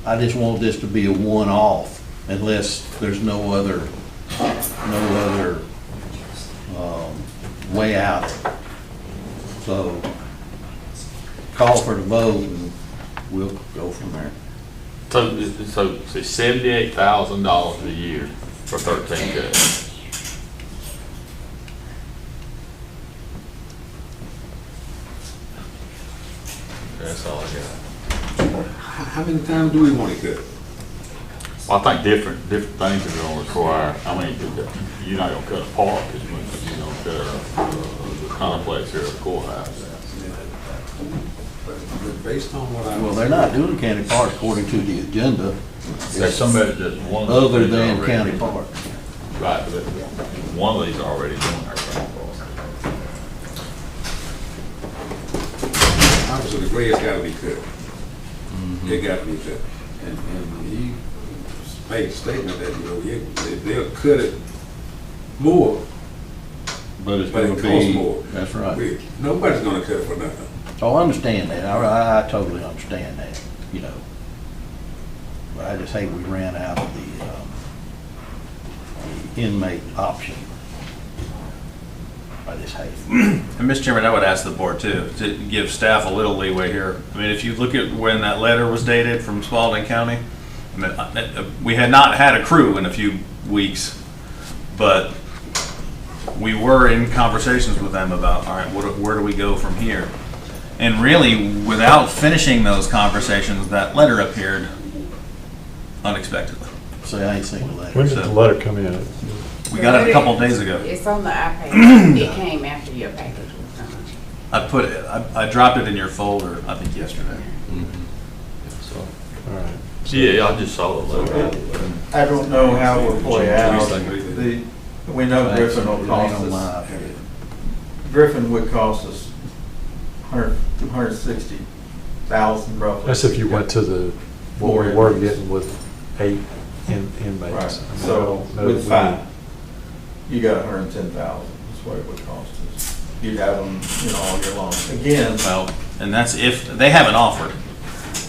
I just want this to be a one-off unless there's no other way out. So call for the vote and we'll go from there. So it's $78,000 a year for 13 judges. That's all I got. How many times do we want to cut? Well, I think different things are gonna require, I mean, you're not gonna cut a park as much as you're gonna cut the complex here at the courthouse. But based on what I. Well, they're not doing county park according to the agenda. There's somebody just one. Other than county park. Right, but one of these are already doing our thing. Obviously, the grass gotta be cut. It gotta be cut. And he made a statement that, they'll cut it more, But it's but gonna it costs be, more. that's right. Nobody's gonna cut it for nothing. Oh, I understand that. I totally understand that, But I just hate we ran out of the inmate option. I just hate it. And Mr. Chairman, I would ask the board too, to give staff a little leeway here. I mean, if you look at when that letter was dated from Spalding County, I mean, we had not had a crew in a few weeks, but we were in conversations with them about, all right, where do we go from here? And really, without finishing those conversations, that letter appeared unexpectedly. See, I ain't seen the letter. When did the letter come in? We got it a couple of days ago. It's on the iPad. It came after your package was done. I put it, I dropped it in your folder, I think yesterday. So, All right. Yeah, I just saw the letter. I don't know how it will play out. We know Griffin will It ain't cost on my us, iPad. Griffin would cost us 160,000 roughly. That's if you went to the, what we were getting with 8 inmates. Right, I mean, I so don't know with that 5, you got 110,000, that's what it would cost us. You'd have them, all year long. Again, Well, and that's if, they haven't offered.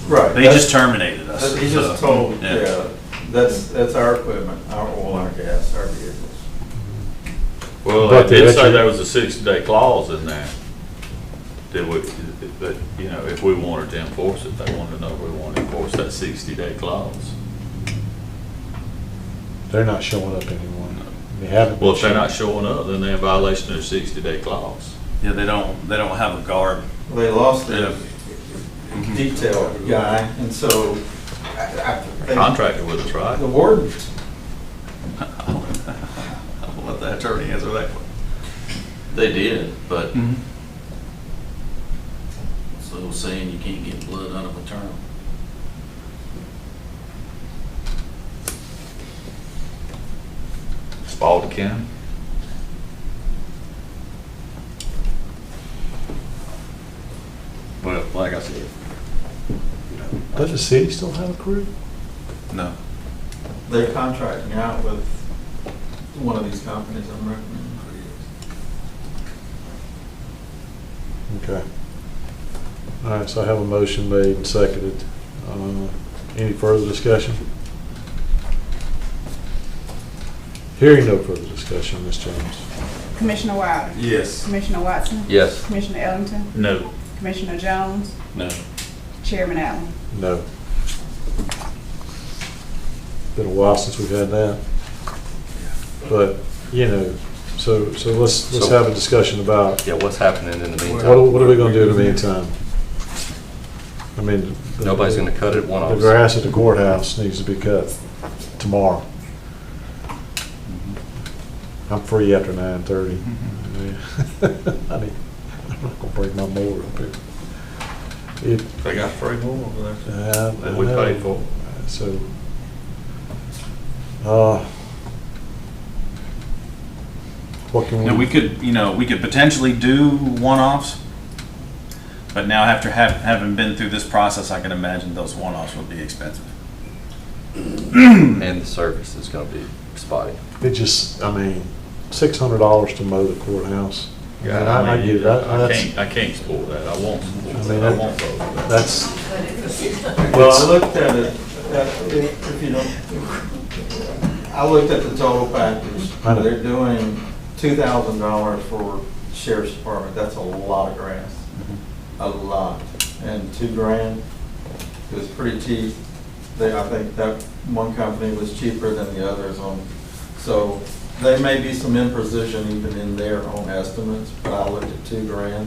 right. They just terminated us. He just so, told, yeah, that's our equipment, our oil, our gas, our vehicles. Well, But they they did let say you- there was a 60-day clause in there. That we, that, if we wanted to enforce it, they wanted to know if we wanted to enforce that 60-day clause. They're not showing up anymore. They haven't. Well, if they're not showing up, then they're in violation of the 60-day clause. Yeah, they don't have a guard. They lost their Yeah. detail guy, and so they- Contracted with us, right? the warden, I'll let the attorney answer that one. They did, but so saying you can't get blood out of a turnip. Spalding County. Well, like I said, Does the city still have a crew? No. they're contracting out with one of these companies I'm recommending. Okay. All right, so I have a motion made and seconded. Any further discussion? Hearing no further discussion, Ms. Jones. Commissioner Wilder? Yes. Commissioner Watson? yes. Commissioner Ellington? No. Commissioner Jones? No. Chairman Allen? No. Been a while since we've had that. But, so let's So- have a discussion about Yeah, what's happening in the meantime? what are we gonna do in the meantime? I mean. Nobody's gonna cut it one The off. grass at the courthouse needs to be cut tomorrow. I'm free after 9:30. I mean, I'm not gonna break my motor up here. They got 3 more over there. That we I paid know. for. So, what can We could potentially do one-offs, but now after having been through this process, I can imagine those one-offs would be expensive. And the service is gonna be spotty. It just, $600 to mow the courthouse. Yeah, I get it. I can't support that. I won't support I that. mean, I won't vote for that. That's, Well, I looked at it, if you don't, I looked at the total package. I know. They're doing $2,000 for sheriff's department, that's a lot of grass, a lot. And $2,000, it was pretty cheap. I think that one company was cheaper than the others on, so there may be some imprecision even in their own estimates, but I looked at $2,000.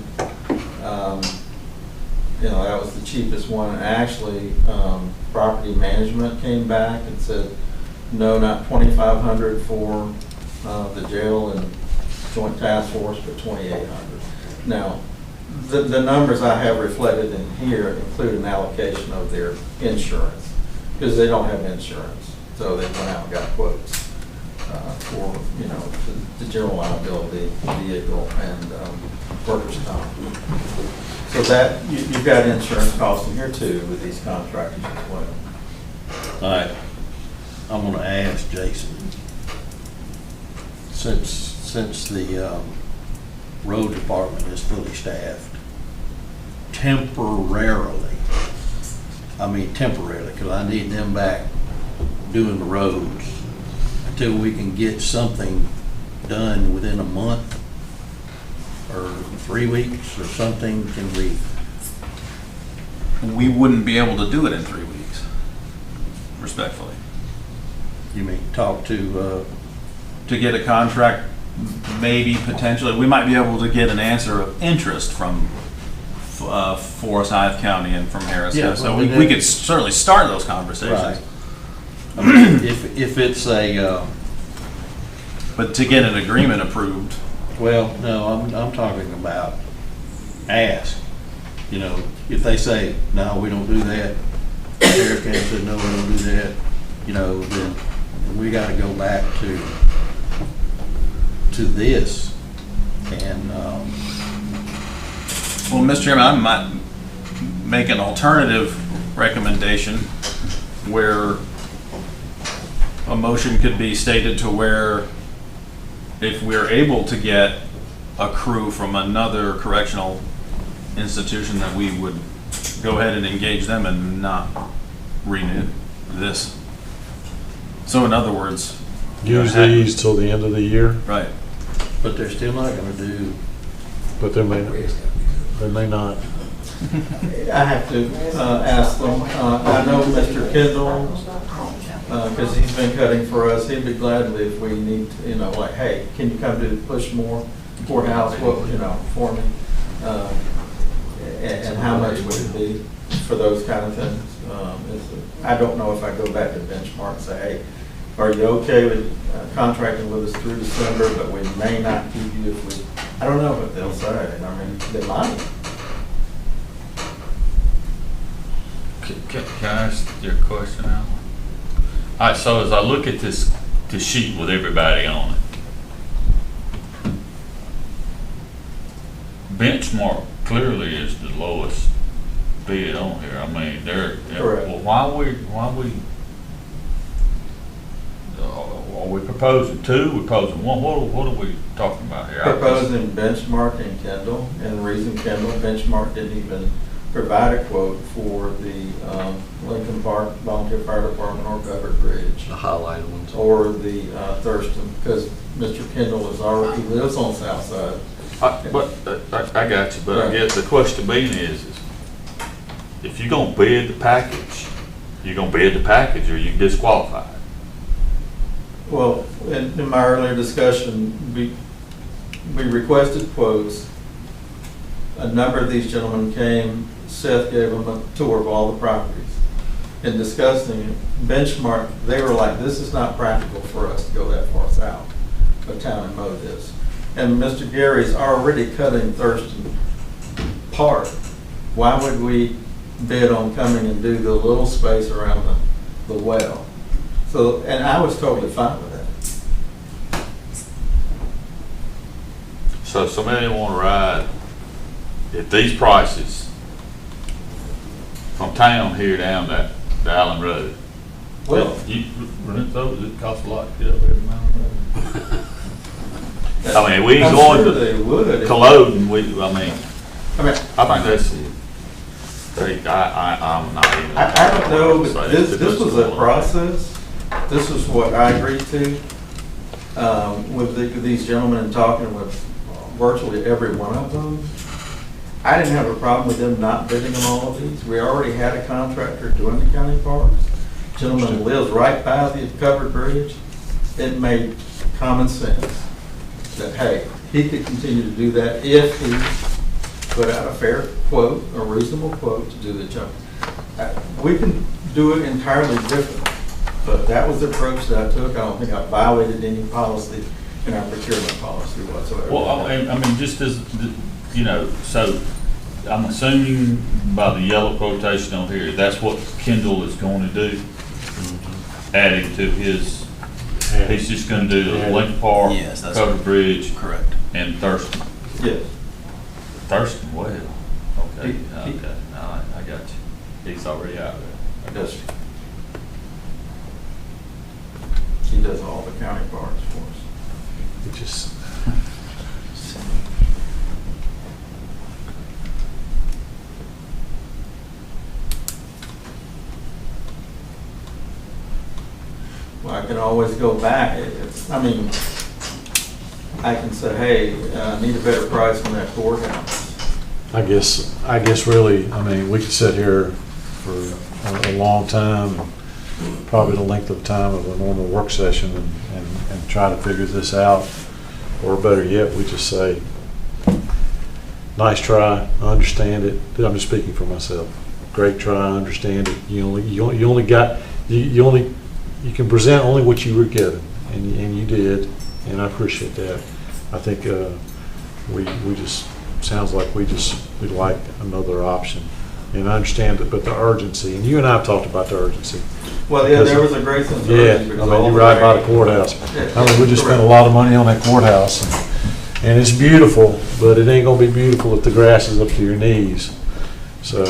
That was the cheapest one. And actually, property management came back and said, no, not 2,500 for the jail and joint task force, but 2,800. Now, the numbers I have reflected in here include an allocation of their insurance, because they don't have insurance. So they went out and got quotes for, the general liability vehicle and workers' comp. So that, you've got insurance costs in here too with these contractors as well. all right, I'm gonna ask Jason, since the road department is fully staffed, temporarily, because I need them back doing the roads until we can get something done within a month or 3 weeks or something, can We wouldn't be able to do it in 3 weeks, respectfully. you mean, talk to, To get a contract, maybe potentially, we might be able to get an answer of interest from Forsyth County and from Harris. Yeah, So well, we then- could certainly start those conversations. Right. I mean, if it's a, But to get an agreement approved, well, no, I'm talking about ask. You know, if they say, no, we don't do that, Sheriff County said, no, we don't do that, you know, then we gotta go back to this. And, well, Mr. Chairman, I might make an alternative recommendation where a motion could be stated to where if we're able to get a crew from another correctional institution, that we would go ahead and engage them and not renew this. So in other words, Use these till the end of the year, right, but they're still not gonna do, but they may not. I have to ask them. I know Mr. Kendall, because he's been cutting for us. He'd be glad if we need, to, you know, like, hey, can you come to push more courthouse, what, you know, for me? And how much would it be for those kind of things? I don't know if I go back to benchmark and say, hey, are you okay with contracting with us through December, but we may not keep you if we, I don't know what they'll say. I mean, they might. Can I ask you a question, Alan? All right, so as I look at this sheet with everybody on it, Benchmark clearly is the lowest bid on here. I mean, they're, Correct. well, why are we proposing two? We're proposing one? What are we talking about here? Proposing Benchmark and Kendall, and the reason Kendall, Benchmark didn't even provide a quote for the Lincoln Park Volunteer Fire Department or Covered Bridge, The highlighted ones. or the Thurston, because Mr. Kendall is already, he lives on South Side. I got you, but I Right. guess the question being is if you're gonna bid the package, you're gonna bid the package or you disqualified. Well, in my earlier discussion, we requested quotes. A number of these gentlemen came, Seth gave them a tour of all the properties. In discussing Benchmark, they were like, this is not practical for us to go that far south of town and mow this. And Mr. Gary's already cutting Thurston Park. Why would we bid on coming and do the little space around the well? So, and I was totally fine with that. So if somebody wanna ride at these prices from town here down that the Island Road. Well, You run it those, it costs a lot to get up every mountain road. I mean, we ain't I'm going sure to they would. Culloden, I I mean, think that's, I'm not even. I don't know, but this was a process. This is what I agreed to with these gentlemen and talking with virtually every one of them. I didn't have a problem with them not bidding on all of these. We already had a contractor doing the county parks. Gentleman lives right by the covered bridge. It made common sense that, hey, he could continue to do that if he put out a fair quote, a reasonable quote to do the job. We can do it entirely different, but that was the approach that I took. I don't think I violated any policy in our procurement policy whatsoever. Well, I mean, just as, you know, so I'm assuming by the yellow quotation on here, that's what Kendall is going to do, adding to his, he's just gonna do the Lincoln Park, Yes, that's Covered Bridge, correct. and Thurston. Yes. Thurston, well, okay, He- okay, all right, I got you. He's already out there. Yes. He does all the county parks for us. It just, Well, I can always go back. I mean, I can say, hey, I need a better price on that courthouse. I guess really, I mean, we could sit here for a long time, probably the length of time of a normal work session and try to figure this out. Or better yet, we just say, nice try, I understand it. I'm just speaking for myself. Great try, I understand it. You can present only what you were given, and you did, and I appreciate that. I think we just, sounds like we'd like another option. And I understand it, but the urgency, and you and I have talked about the urgency. Well, yeah, there was a great sense of urgency. Yeah, I mean, you're right by the courthouse. I mean, we just spent a lot of money on that courthouse, and it's beautiful, but it ain't gonna be beautiful if the grass is up to your knees. So,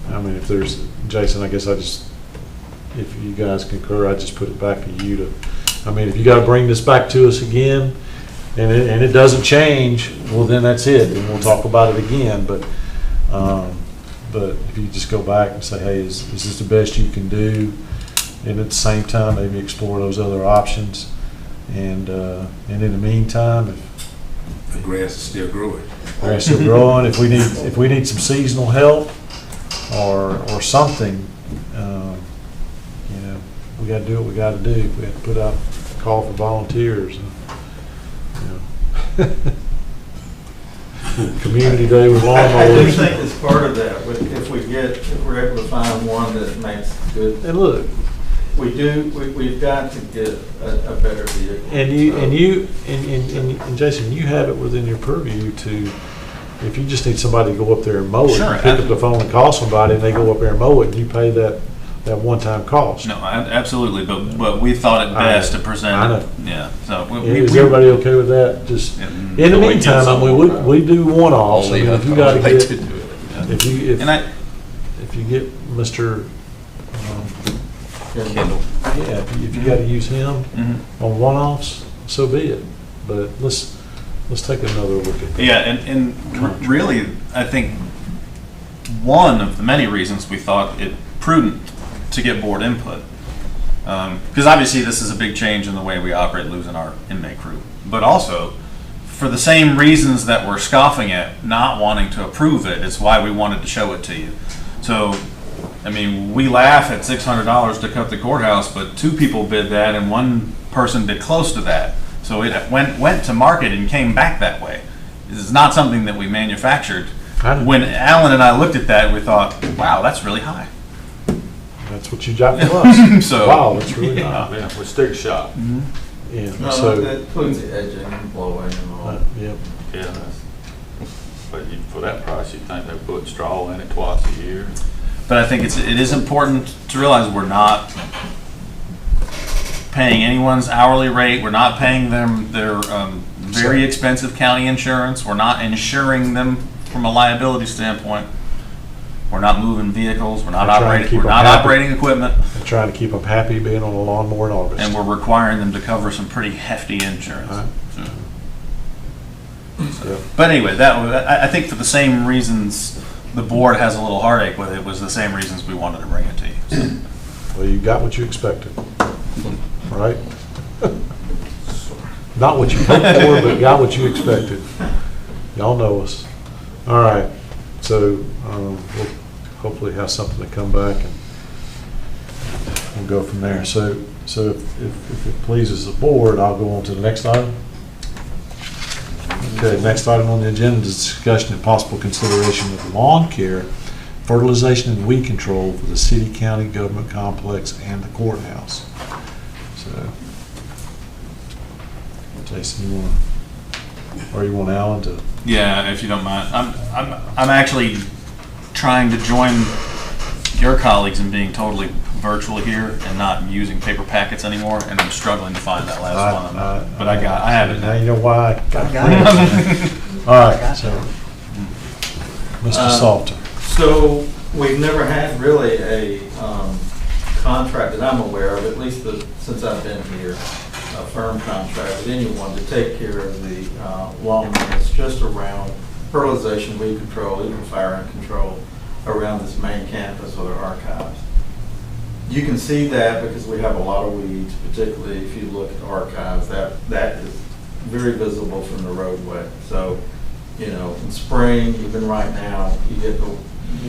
I mean, if there's, Jason, I guess if you guys concur, I just put it back to you to, I mean, if you gotta bring this back to us again, and it doesn't change, well, then that's it, and we'll talk about it again, but if you just go back and say, hey, is this the best you can do? And at the same time, maybe explore those other options. And in the meantime, if The grass is still growing. grass is still growing, if we need some seasonal help or something, we got to do what we got to do. We have to put out a call for volunteers. Community day with I do lawnmowers. think it's part of that, if we're able to find one that makes good, And look, we've got to get a better vehicle. and Jason, you have it within your purview to, if you just need somebody to go up there and mow it, Sure, you pick up the phone and call somebody, and they go up there and mow it, and you pay that one-time cost. No, absolutely, but we thought it best to present. I know. Yeah, so Is everybody okay with that? Just, in the But we meantime, I mean, we do one-offs. I Only mean, if you gotta like get, to do it. if you get Mr. Kendall. Yeah, if you gotta use him Mhm. on one-offs, so be it. But let's take another look at that. Yeah, and really, I think one of the many reasons we thought it prudent to get board input, because obviously this is a big change in the way we operate, losing our inmate crew, but also for the same reasons that we're scoffing at not wanting to approve it, it's why we wanted to show it to you. So, I mean, we laugh at $600 to cut the courthouse, but 2 people bid that and 1 person bid close to that. So it went to market and came back that way. This is not something that we manufactured. When Alan and I looked at that, we thought, wow, that's really high. That's what you got from us. So, Wow, that's really yeah. nice. Yeah, with stick shot. Yeah, No, so, that includes the edging and blowing and all. yeah. Yeah, but for that price, you'd think they put straw in it twice a year. But I think it is important to realize we're not paying anyone's hourly rate. We're not paying them their very expensive county insurance. We're not insuring them from a liability standpoint. We're not moving vehicles. We're not We're trying to keep them operating equipment, And trying to keep them happy being on a lawnmower in August. and we're requiring them to cover some pretty hefty insurance. Right. Yeah. But anyway, I think for the same reasons the board has a little heartache with it, was the same reasons we wanted to bring it to you. So. Well, you got what you expected, right? Not what you hoped for, but got what you expected. Y'all know us. All right, so we'll hopefully have something to come back and we'll go from there. So if it pleases the board, I'll go on to the next item. Okay, next item on the agenda is discussion and possible consideration of lawn care, fertilization and weed control for the city, county, government complex, and the courthouse. So, Jason, you want Alan to? Yeah, if you don't mind. I'm actually trying to join your colleagues in being totally virtual here and not using paper packets anymore, and I'm struggling to find that last one. But I have it Now now. you know why. I got it. All right, so, Mr. Salter. So we've never had really a contract that I'm aware of, at least since I've been here, a firm contract with anyone to take care of the lawn maintenance just around fertilization, weed control, even fire and control around this main campus or the archives. You can see that because we have a lot of weeds, particularly if you look at the archives, that is very visible from the roadway. So, in spring, even right now, you get the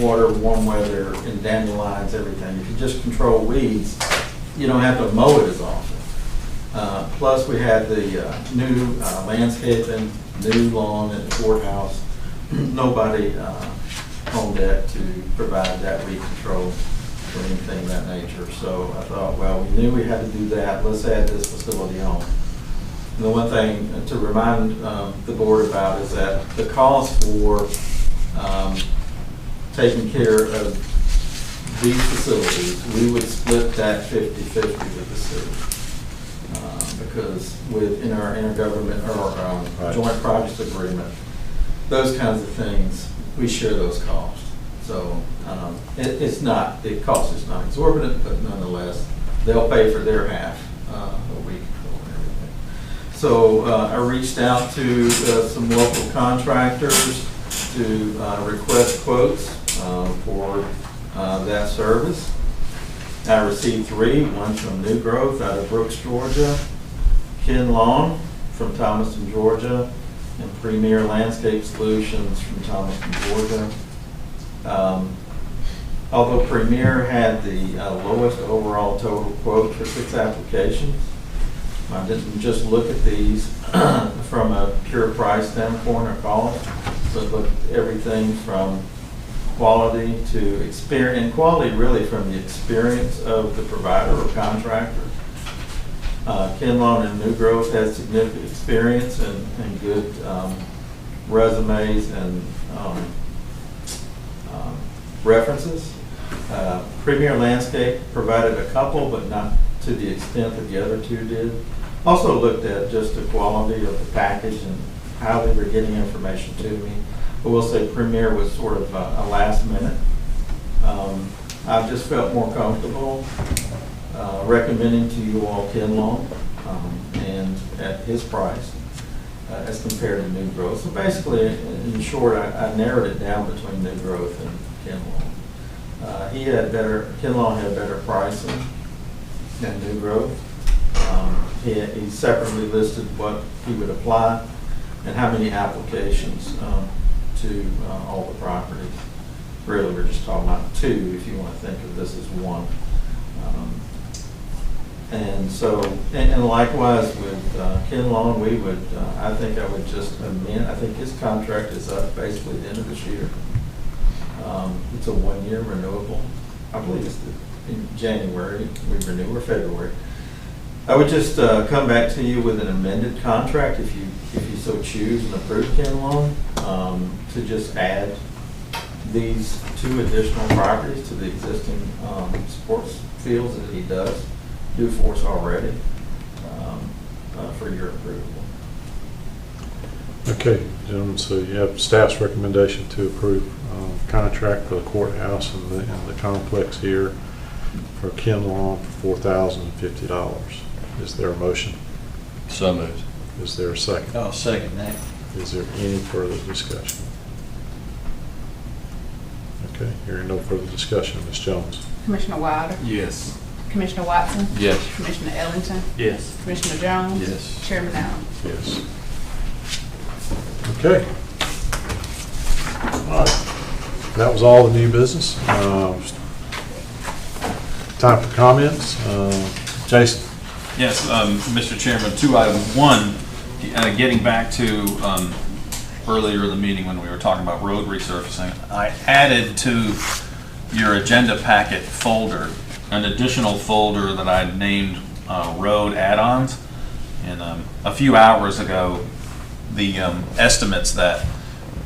water, warm weather, and dandelions, everything. If you just control weeds, you don't have to mow it as often. Plus, we had the new landscaping, new lawn at the courthouse. nobody on deck to provide that weed control or anything of that nature. So I thought, well, we knew we had to do that, let's add this facility on. And the one thing to remind the board about is that the cost for taking care of these facilities, we would split that 50-50 with the city. Because in our intergovernment or joint projects agreement, those kinds of things, we share those costs. So the cost is not exorbitant, but nonetheless, they'll pay for their half of weed control and everything. So I reached out to some local contractors to request quotes for that service. I received 3, one from New Growth out of Brooks, Georgia, Ken Long from Thomaston, Georgia, and Premier Landscape Solutions from Thomaston, Georgia. Although Premier had the lowest overall total quote for 6 applications, I didn't just look at these from a pure price standpoint or cost, but looked at everything from quality to experience, and quality really from the experience of the provider or contractor. Ken Long and New Growth has significant experience and good resumes and references. Premier Landscape provided a couple, but not to the extent that the other 2 did. Also looked at just the quality of the package and how they were getting information to me. But we'll say Premier was sort of a last minute. I just felt more comfortable recommending to you all Ken Long and at his price as compared to New Growth. So basically, in short, I narrowed it down between New Growth and Ken Long. Ken Long had better pricing than New Growth. He separately listed what he would apply and how many applications to all the properties. Really, we're just talking about 2 if you want to think of this as 1. And so, and likewise with Ken Long, we would, I think I would just amend, I think his contract is up basically at the end of this year. It's a 1-year renewable. I believe it's in January, we renew, or February. I would just come back to you with an amended contract if you so choose and approve Ken Long, to just add these 2 additional properties to the existing sports fields that he does do for us already for your approval. Okay, gentlemen, so you have staff's recommendation to approve contract for the courthouse and the complex here for Ken Long for $4,050. Is there a motion? So moved. Is there a second? I'll second that. Is there any further discussion? Okay, hearing no further discussion, Ms. Jones. Commissioner Wilder? Yes. Commissioner Watson? Yes. Commissioner Ellington? Yes. Commissioner Jones? Yes. Chairman Allen? Yes. Okay. All right. That was all the new business. Time for comments. Jason? Yes, Mr. Chairman, 2 items. 1, getting back to earlier in the meeting when we were talking about road resurfacing, I added to your agenda packet folder an additional folder that I named road add-ons. And a few hours ago, the estimates that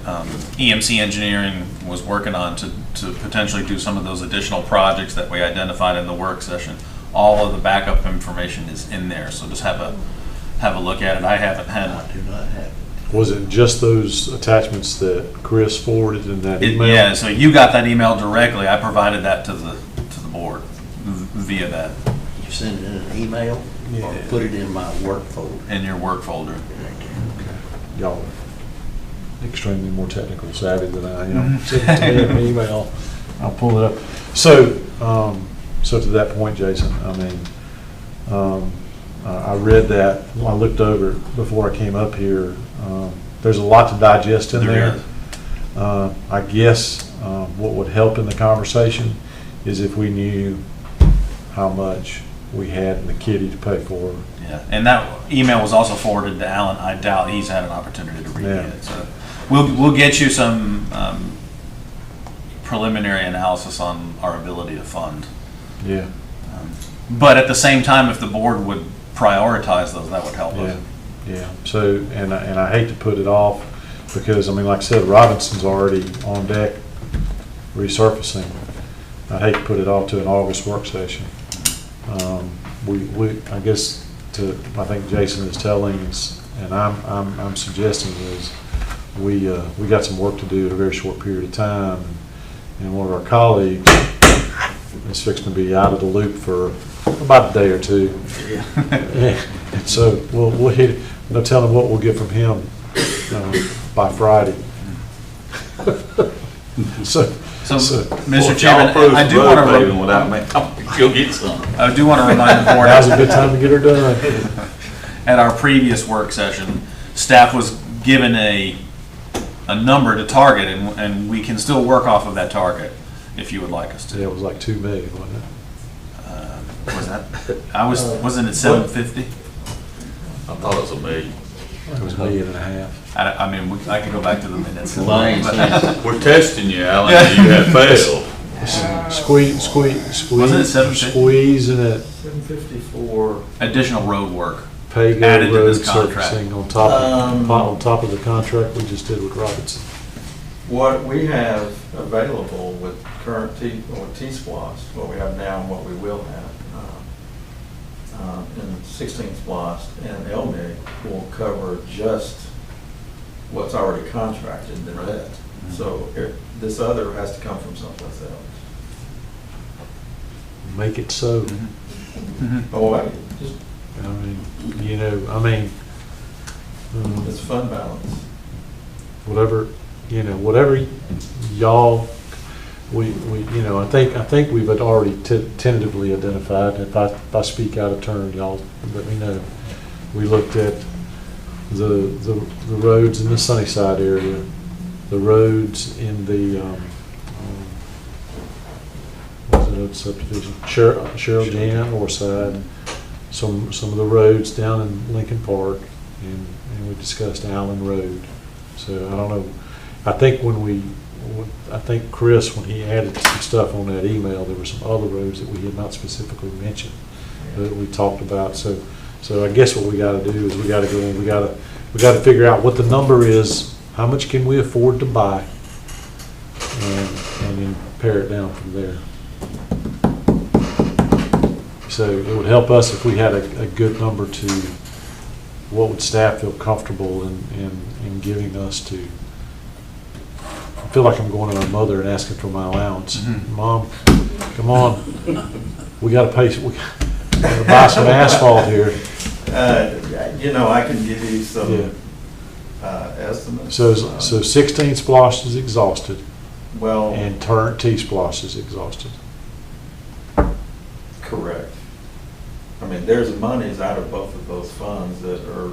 EMC Engineering was working on to potentially do some of those additional projects that we identified in the work session, all of the backup information is in there. So just have a look at it. I haven't had I do not have it. Was it just those attachments that Chris forwarded in that email? Yeah, so you got that email directly. I provided that to the board via that. You send it in an email or put it in my work folder? In your work folder. Y'all are extremely more technical savvy than I am. Send it to me in an email. I'll pull it up. So to that point, Jason, I mean, I read that. I looked over it before I came up here. There's a lot to digest in there. I guess what would help in the conversation is if we knew how much we had in the kitty to pay for. Yeah, and that email was also forwarded to Alan. I doubt he's had an opportunity to read Yeah. it. So we'll get you some preliminary analysis on our ability to fund. Yeah, But at the same time, if the board would prioritize those, that would help yeah, us. yeah. So, and I hate to put it off, because, I mean, like I said, Robinson's already on deck resurfacing. I'd hate to put it off to an August work session. I guess I think Jason is telling us, and I'm suggesting is, we got some work to do in a very short period of time, and one of our colleagues is fixing to be out of the loop for about a day or two. Yeah. And so we'll hit it. No telling what we'll get from him by Friday. So, Mr. Chairman, I do want to without me. Go get some. I do want to remind the board. now's a good time to get her done. At our previous work session, staff was given a number to target, and we can still work off of that target if you would like us to. Yeah, it was like 2 million, wasn't it? Was that? Wasn't it 750? I thought it was $1 million. It was $1.5 million. I mean, I could go back to the minutes. We're testing you, Alan. You have failed. Squeezing it. 754. Additional road work. Paygo Added to road this contract. surfacing on top of the contract we just did with Robinson. What we have available with current T-SPLOST, what we have now and what we will have, in 16 SPLOST and LMIG will cover just what's already contracted and lit. So this other has to come from someplace else. Make it so. Oh, just, it's fund balance. whatever y'all, I think we've already tentatively identified. If I speak out of turn, y'all let me know. We looked at the roads in the Sunnyside area, the roads in the what's that subdivision? Cheryl Jan Northside, some of the roads down in Lincoln Park, and we discussed Allen Road. So I don't know. I think Chris, when he added some stuff on that email, there were some other roads that we had not specifically mentioned that we talked about. So I guess what we got to do is we got to go in. We got to figure out what the number is. How much can we afford to buy, and then pare it down from there. So it would help us if we had a good number to what would staff feel comfortable in giving us to. I feel like I'm going to my mother and asking for my allowance. Mm-hmm. Mom, come on, we got to pay. We got to buy some asphalt here. I can give you some Yeah. estimates. So 16 SPLOST is exhausted, Well, and current T-SPLOST is exhausted. correct. I mean, there's monies out of both of those funds that are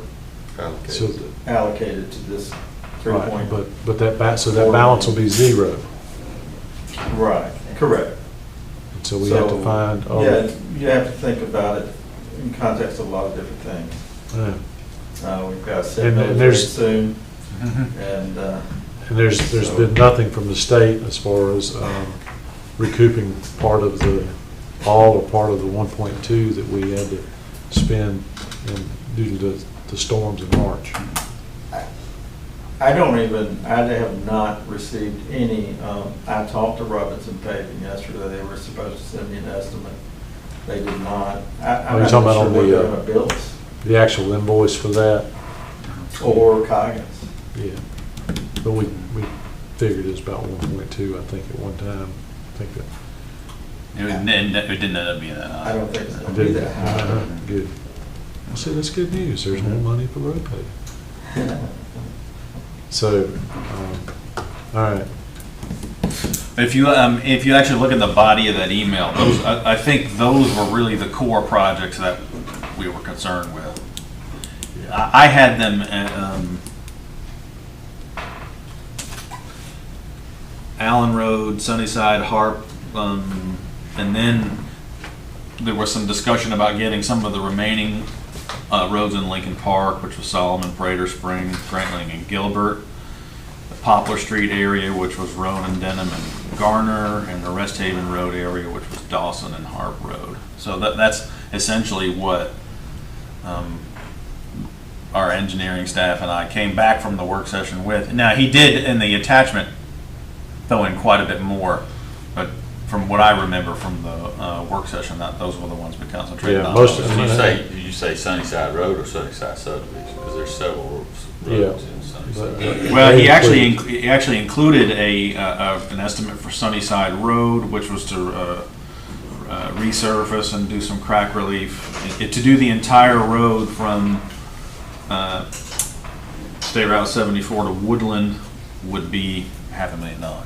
So, allocated to this 3 right, point. but that balance will be zero. Right, correct. And so we have to find. Yeah, you have to think about it in context of a lot of different things. Yeah. We've got set And mills very there's- soon, Mm-hmm. and, And there's been nothing from the state as far as recouping part of all or part of the 1.2 that we had to spend due to the storms in March. I have not received any, I talked to Robinson Paving yesterday, they were supposed to send me an estimate. They did not. I'm Are you not talking about sure on what the, they're gonna bill us, The actual invoice for that, or Coggins. yeah. But we figured it was about 1.2, I think, at one time. I think that. It didn't end up being that high. I don't think it's I gonna be did. that high. Good. I said, that's good news. There's more money for road paving. So, all right. If you actually look at the body of that email, I think those were really the core projects that we were concerned with. I had them Allen Road, Sunnyside, Harp, and then there was some discussion about getting some of the remaining roads in Lincoln Park, which was Solomon, Prater Spring, Grantling, and Gilbert. Poplar Street area, which was Ronan, Denham, and Garner, and the Rest Haven Road area, which was Dawson and Harp Road. So that's essentially what our engineering staff and I came back from the work session with. Now, he did, in the attachment, throw in quite a bit more, but from what I remember from the work session, those were the ones we concentrated Yeah, on. most of Did you say Sunnyside Road or Sunnyside subdivision? Because there's several roads in Sunnyside. Well, he actually included an estimate for Sunnyside Road, which was to resurface and do some crack relief. To do the entire road from State Route 74 to Woodland would be $500,000.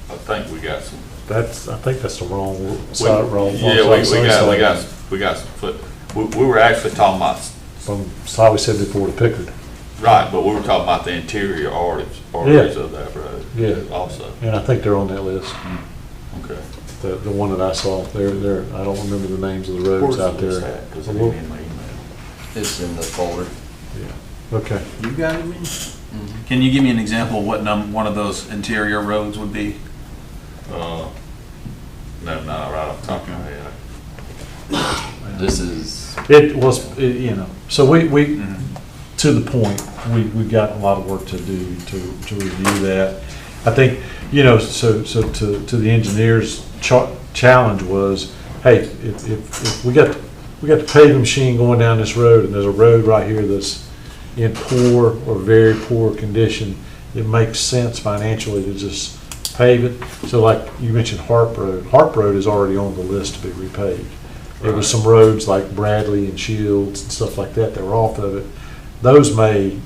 I think we got some. I think that's the wrong side, wrong. Yeah, we got some foot. We were actually talking about, From Highway 74 to Pickard. right, but we were talking about the interior arteries of that road. Yeah. Also. And I think they're on that list. Okay. The one that I saw, they're, I don't remember the names of the roads out there. Because it didn't in my email. It's in the folder. Yeah. Okay. You got it, man? Can you give me an example of what one of those interior roads would be? No, not right off the top of my head. This is, It was, so we to the point, we've got a lot of work to do to review that. I think, so to the engineers, challenge was, hey, if we got the paving machine going down this road, and there's a road right here that's in poor or very poor condition, it makes sense financially to just pave it. So like you mentioned Harp Road. Harp Road is already on the list to be repaved. There was some roads like Bradley and Shields and stuff like that were off of it. Those may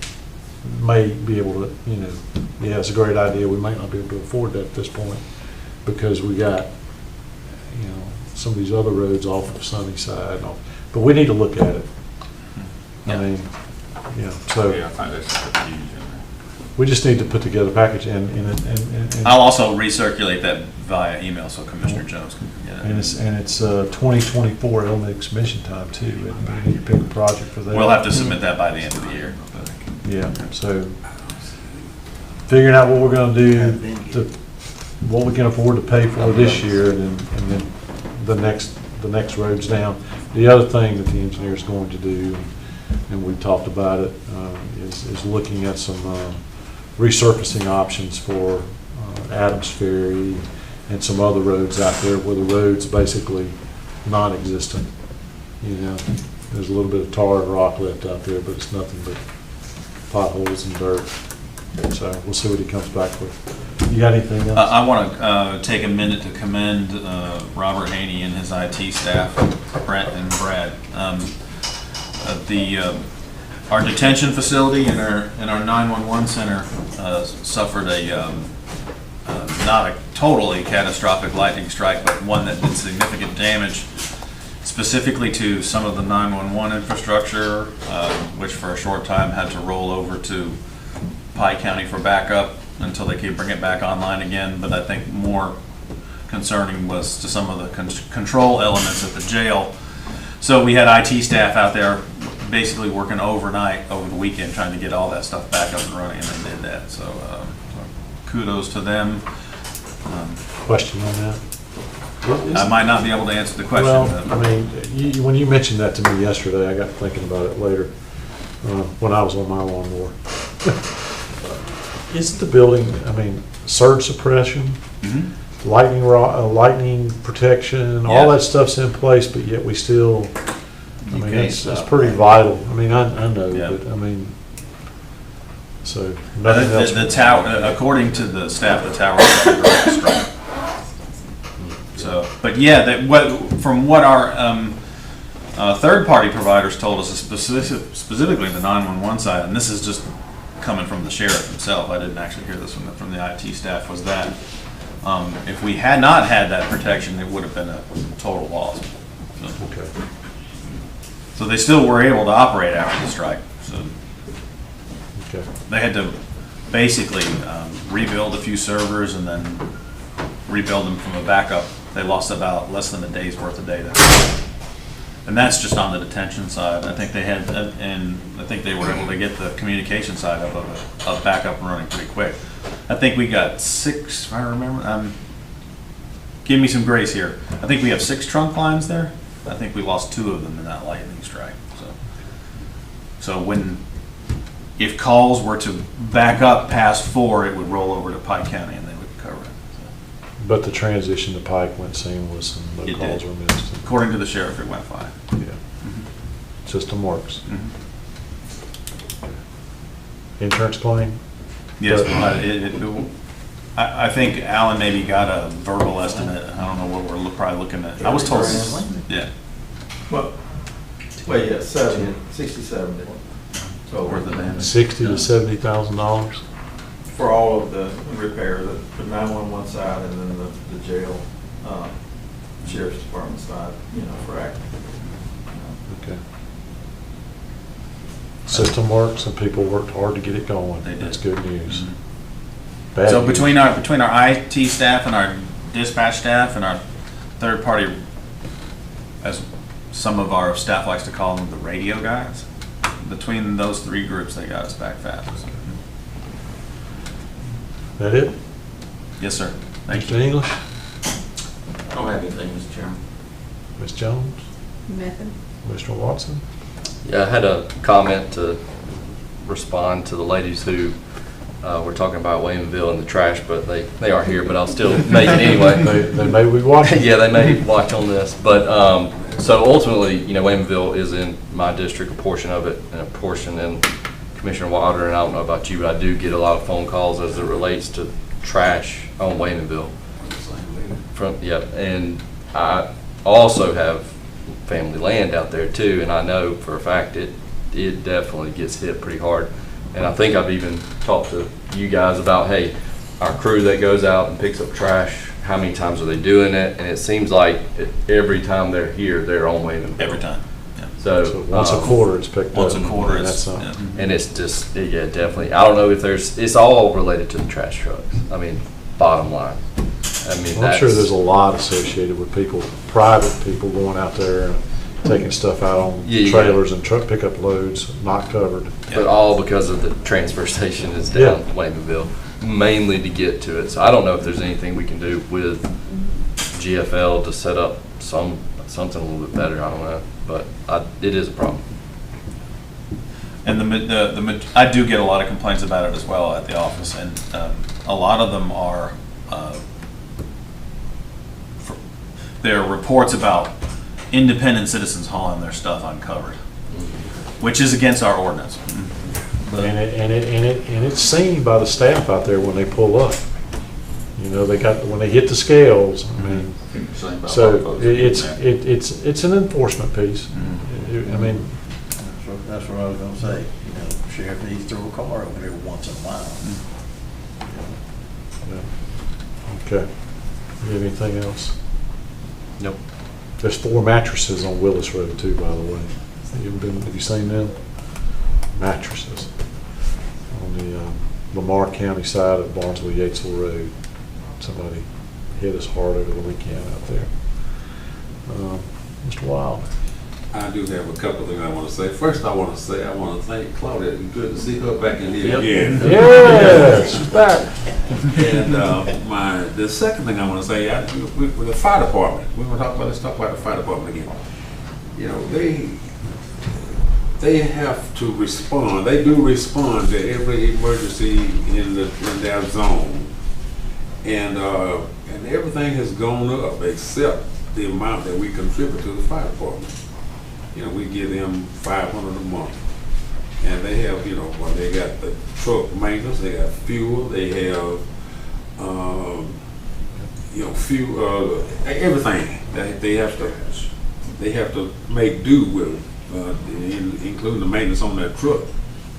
be able to, yeah, it's a great idea. We might not be able to afford that at this point because we got, some of these other roads off of Sunnyside. But we need to look at it. I mean, so Yeah, I think that's confusion. we just need to put together a package and I'll also recirculate that via email so Commissioner Jones can get it. and it's 2024 LMIG submission time too. And we need to pick a project for that. We'll have to submit that by the end of the year. Yeah, so figuring out what we're gonna do, what we can afford to pay for this year, and then the next roads down. The other thing that the engineer's going to do, and we talked about it, is looking at some resurfacing options for Adams Ferry and some other roads out there where the road's basically non-existent. There's a little bit of tar and rock left out there, but it's nothing but potholes and dirt. So we'll see what he comes back with. You got anything else? I want to take a minute to commend Robert Haney and his IT staff, Brent and Brad. Our detention facility and our 911 center suffered not a totally catastrophic lightning strike, but one that did significant damage, specifically to some of the 911 infrastructure, which for a short time had to roll over to Pike County for backup until they could bring it back online again. But I think more concerning was to some of the control elements at the jail. So we had IT staff out there basically working overnight over the weekend trying to get all that stuff back up and running, and they did that. So kudos to them. Question on that? I might not be able to answer the question. Well, I mean, when you mentioned that to me yesterday, I got thinking about it later when I was on my lawnmower. Isn't the building, surge suppression, lightning protection, all that stuff's in place, but yet we still, it's pretty vital. I know, Yeah. but so nothing else. The tower, according to the staff, the tower was a direct strike. So, but yeah, from what our third-party providers told us, specifically the 911 side, and this is just coming from the sheriff himself, I didn't actually hear this from the IT staff, was that if we had not had that protection, it would have been a total loss. Okay. So they still were able to operate after the strike. So Okay. they had to basically rebuild a few servers and then rebuild them from a backup. They lost about less than a day's worth of data. And that's just on the detention side. I think they had, and I think they were able to get the communication side of it back up and running pretty quick. I think we got 6, if I remember, give me some grace here. I think we have 6 trunk lines there. I think we lost 2 of them in that lightning strike, so if calls were to back up past 4, it would roll over to Pike County and they would cover it. But the transition to Pike went seamless and no It calls did. were missed. According to the sheriff, it went fine. Yeah. System works. Insurance claim? Yes, But- I think Alan maybe got a verbal estimate. I don't know what we're probably looking at. I was told, yeah. Well, yeah, 67 Worth of damage. $60,000 to $70,000? for all of the repair, the 911 side and then the jail, sheriff's department side, for acting. Okay. System works and people worked hard to get it going. They did. That's good news. Mhm. Bad So news. between our IT staff and our dispatch staff and our third party, as some of our staff likes to call them, the radio guys, between those 3 groups, they got us back fast. That it? Yes, sir. Thank Mr. you. English? I don't have anything, Mr. Chairman. Ms. Jones? Nothing. Mr. Watson? Yeah, I had a comment to respond to the ladies who were talking about Waymanville and the trash, but they aren't here, but I'll still make it anyway. They may be watching. Yeah, they may watch on this, but, so ultimately, Waymanville is in my district, a portion of it, and a portion in Commissioner Wilder, and I don't know about you, but I do get a lot of phone calls as it relates to trash on Waymanville. And I also have family land out there too, and I know for a fact it definitely gets hit pretty hard. And I think I've even talked to you guys about, hey, our crew that goes out and picks up trash, how many times are they doing it? And it seems like every time they're here, they're on Waymanville. Every time. Yeah. So Once a quarter it's picked up. Once a quarter, and it's, that's yeah. something. And it's just, yeah, definitely. I don't know if it's all related to the trash trucks. I mean, bottom line. I mean, Well, I'm sure that's- there's a lot associated with people, private people going out there and taking stuff out on Yeah. trailers and truck pickup loads not covered. But all because of the transfer station is down in Waymanville, mainly to get to it. So I don't know if there's anything we can do with GFL to set up something a little bit better. I don't know, but it is a problem. And I do get a lot of complaints about it as well at the office, and a lot of them are, there are reports about independent citizens hauling their stuff uncovered, which is against our ordinance. And it's seen by the staff out there when they pull up. When they hit the scales, I mean, so it's an enforcement piece. I mean, That's what I was gonna say, sheriff needs to throw a car over there once in a while. okay. You have anything else? Nope. There's 4 mattresses on Willis Road too, by the way. Have you seen them? Mattresses on the Lamar County side of Barnesville-Yatesville Road. Somebody hit us hard over the weekend out there. Mr. Wild. I do have a couple of things I want to say. First, I want to thank Claudia. It's good to see her back in here again. Yeah, she's back. And the second thing I want to say, with the fire department, let's talk about the fire department again. They have to respond. They do respond to every emergency in their zone, and everything has gone up except the amount that we contribute to the fire department. We give them $500 a month, and they have, they got the truck maintenance, they got fuel, they have, fuel, everything that they have to make do with, including the maintenance on that truck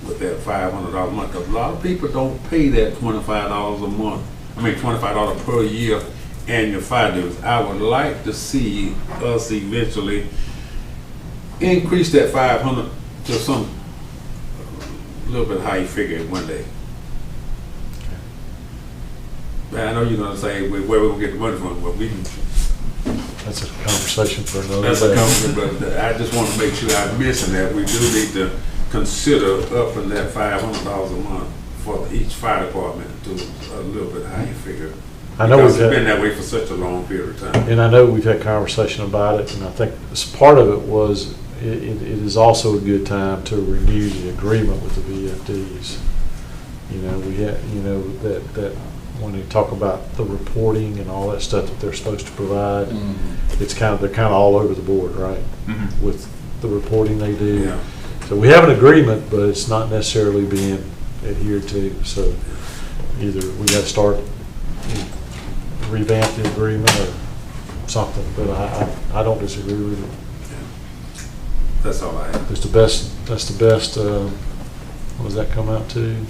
with that $500 a month. 'Cause a lot of people don't pay that $25 a month. $25 per year annual fire dues. I would like to see us eventually increase that 500 to some little bit higher figure one day. But I know you're gonna say where we're gonna get the money from. Well, that's a conversation for another That's a day. company, but I just want to make sure I'm missing that. We do need to consider upping that $500 a month for each fire department to a little bit higher figure. I know Because we've it's been had, that way for such a long period of time. and I know we've had conversation about it, and I think part of it was, it is also a good time to renew the agreement with the VFDs. You know, we had, you know, that when they talk about the reporting and all that stuff that they're supposed to provide, it's kind of, they're kind of all over the board, right? Mhm. With the reporting they do. Yeah. So we have an agreement, but it's not necessarily being adhered to, so either we gotta start, revamp the agreement or something, but I don't disagree with it. That's all I have. That's the best, what does that come out to?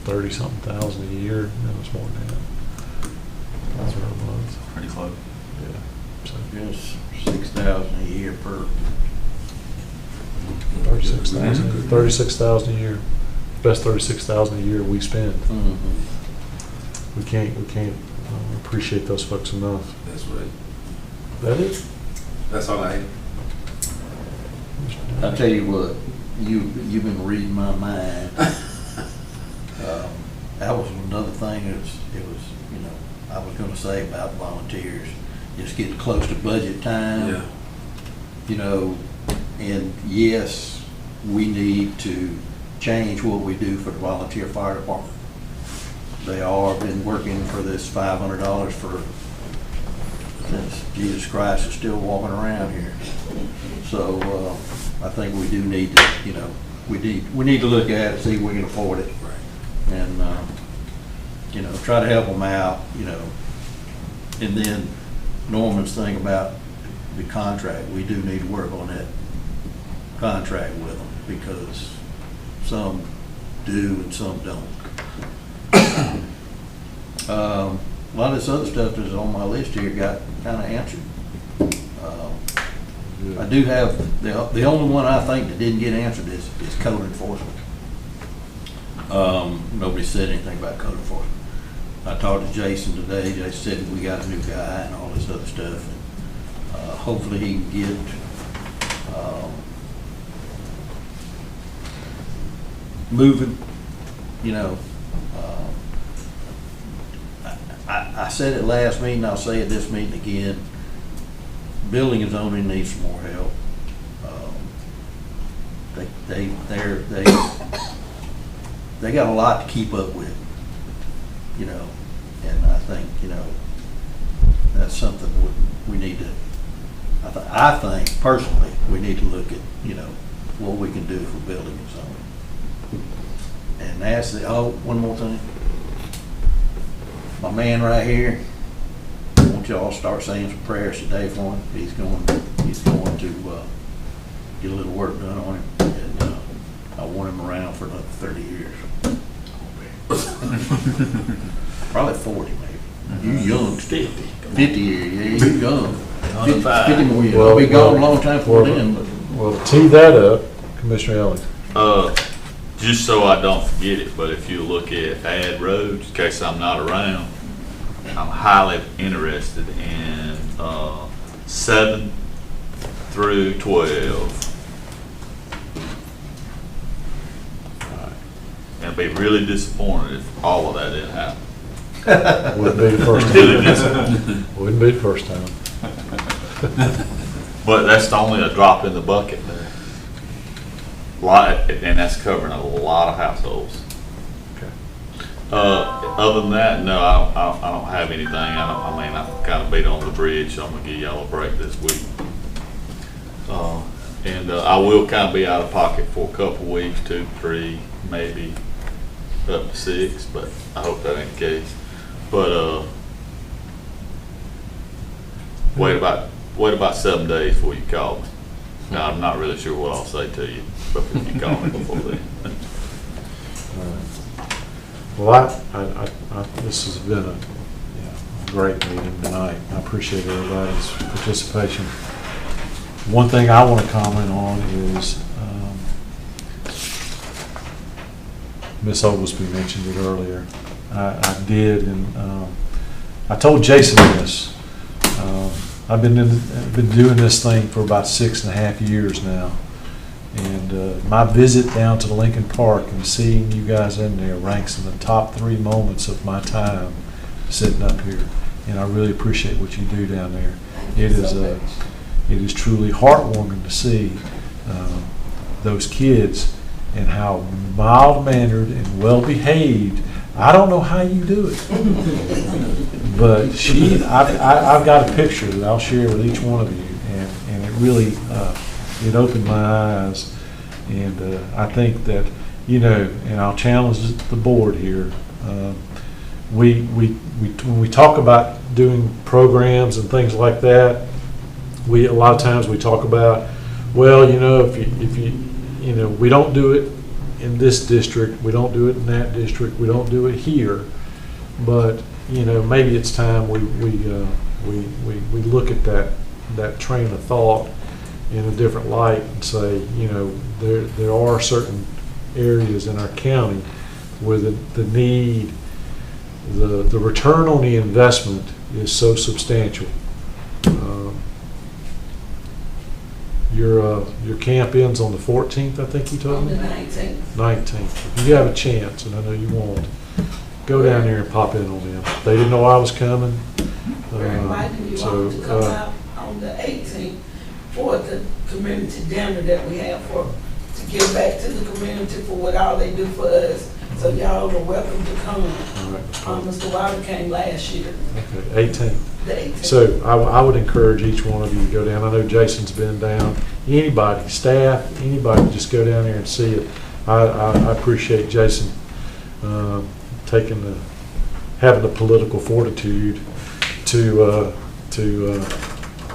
30-something thousand a year? No, it's more than that. That's what it was. Pretty close. Yeah. So Just 6,000 a year per. 36,000 a year. Best 36,000 a year we spend. We can't appreciate those folks enough. That's right. That is? That's all I have. I tell you what, you've been reading my mind. That was another thing, it was, you know, I was gonna say about volunteers, just getting close to budget time. Yeah. You know, and yes, we need to change what we do for the volunteer fire department. They are been working for this $500 since Jesus Christ is still walking around here. So, I think we do need to, you know, we need to look at it, see if we can afford it. And, you know, try to help them out, you know. And then Norman's thing about the contract, we do need to work on that contract with them because some do and some don't. A lot of this other stuff that's on my list here got kind of answered. I do have, the only one I think that didn't get answered is code enforcement. Nobody said anything about code enforcement. I talked to Jason today. Jason said we got a new guy and all this other stuff. And, hopefully he can get moving. You know, I said it last meeting. I'll say it this meeting again. Building and zoning needs some more help. They got a lot to keep up with, you know, and I think, you know, that's something we need to, I think personally, we need to look at, you know, what we can do for building and zoning. And that's one more thing. My man right here, I want y'all to start saying some prayers today for him. He's going to get a little work done on him, and I want him around for another 30 years. Probably 40 maybe. You young, 50 years, yeah, you young. 50 more years. I'll be gone a long time before then. Well, to tee that up, Commissioner Ellis. Just so I don't forget it, but if you look at add roads, in case I'm not around, I'm highly interested in 7 through 12. And be really disappointed if all of that didn't happen. Wouldn't be the first Really time. disappointed. Wouldn't be the first time. But that's only a drop in the bucket there. And that's covering a lot of households. Okay. Other than that, no, I don't have anything. I've kind of beat on the bridge, so I'm gonna give y'all a break this week. And I will kind of be out of pocket for a couple weeks, 2, 3, maybe up to 6, but I hope that ain't the case. But wait about 7 days before you call me. Now, I'm not really sure what I'll say to you, but if you call me before then. Well, this has been a great meeting tonight. I appreciate everybody's participation. One thing I want to comment on is Ms. Oglesby mentioned it earlier. I did, and I told Jason this. I've been doing this thing for about 6.5 years now. And my visit down to Lincoln Park and seeing you guys in there ranks in the top 3 moments of my time sitting up here. And I really appreciate what you do down there. It is truly heartwarming to see those kids and how mild-mannered and well-behaved. I don't know how you do it, but I've got a picture that I'll share with each one of you, and it really it opened my eyes. And I think that, and I'll challenge the board here. When we talk about doing programs and things like that, a lot of times we talk about, well, if you we don't do it in this district, we don't do it in that district, we don't do it here, but maybe it's time we look at that train of thought in a different light and say, there are certain areas in our county where the need, the return on the investment is so substantial. Your camp ends on the 14th, I think you told me? On the 19th. 19th. If you have a chance, and I know you won't, go down there and pop in on them. They didn't know I was coming. We're inviting you all to come out on the 18th for the community dinner that we have to give back to the community for what all they do for us. So y'all are welcome to come. Mr. Wilder came last year. Okay, 18th. So I would encourage each one of you to go down. I know Jason's been down. Anybody, staff, anybody, just go down there and see it. I appreciate Jason having the political fortitude to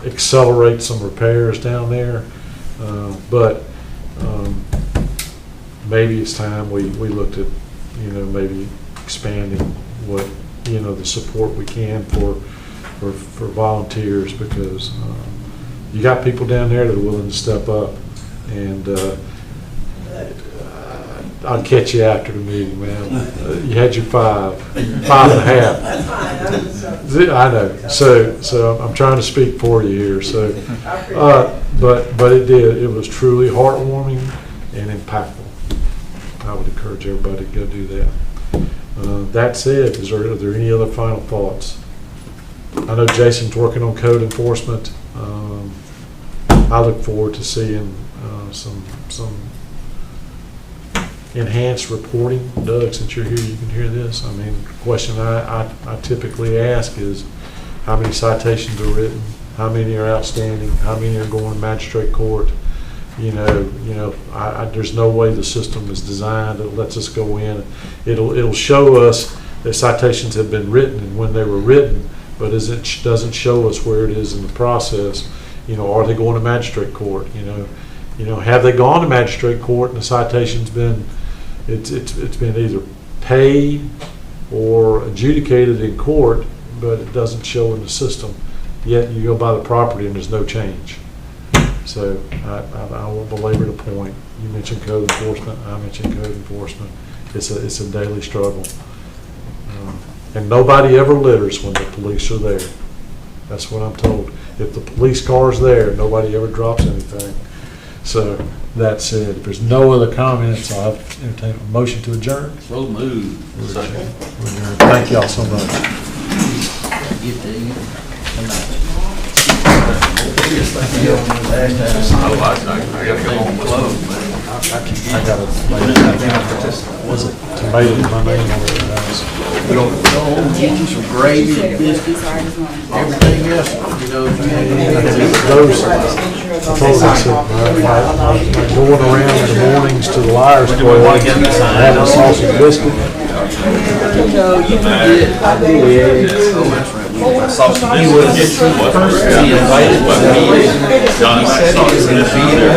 accelerate some repairs down there. But maybe it's time we looked at maybe expanding what the support we can for volunteers, because you got people down there that are willing to step up, and I'll catch you after the meeting, man. You had your 5.5. I know. So I'm trying to speak for you here. So, but it was truly heartwarming and impactful. I would encourage everybody to go do that. That said, are there any other final thoughts? I know Jason's working on code enforcement. I look forward to seeing some enhanced reporting. Doug, since you're here, you can hear this. I mean, the question I typically ask is, how many citations are written? How many are outstanding? How many are going to magistrate court? There's no way the system is designed that lets us go in. It'll show us that citations have been written and when they were written, but it doesn't show us where it is in the process. Are they going to magistrate court? Have they gone to magistrate court and the citation's been, it's been either paid or adjudicated in court, but it doesn't show in the system. Yet you go by the property and there's no change. So I won't belabor the point. You mentioned code enforcement. I mentioned code enforcement. It's a daily struggle. And nobody ever litters when the police are there. That's what I'm told. If the police car is there, nobody ever drops anything. So that said, if there's no other comments, I'll entertain a motion to adjourn. So moved. Thank y'all so much. I got it. Was it tomato with my name on it? Get you some gravy, biscuits, everything else, Those, I told them, I said, going around in the mornings to the Liars Club, having a sausage biscuit. You can get, I did. He was first, he invited me. He said he was going to be there.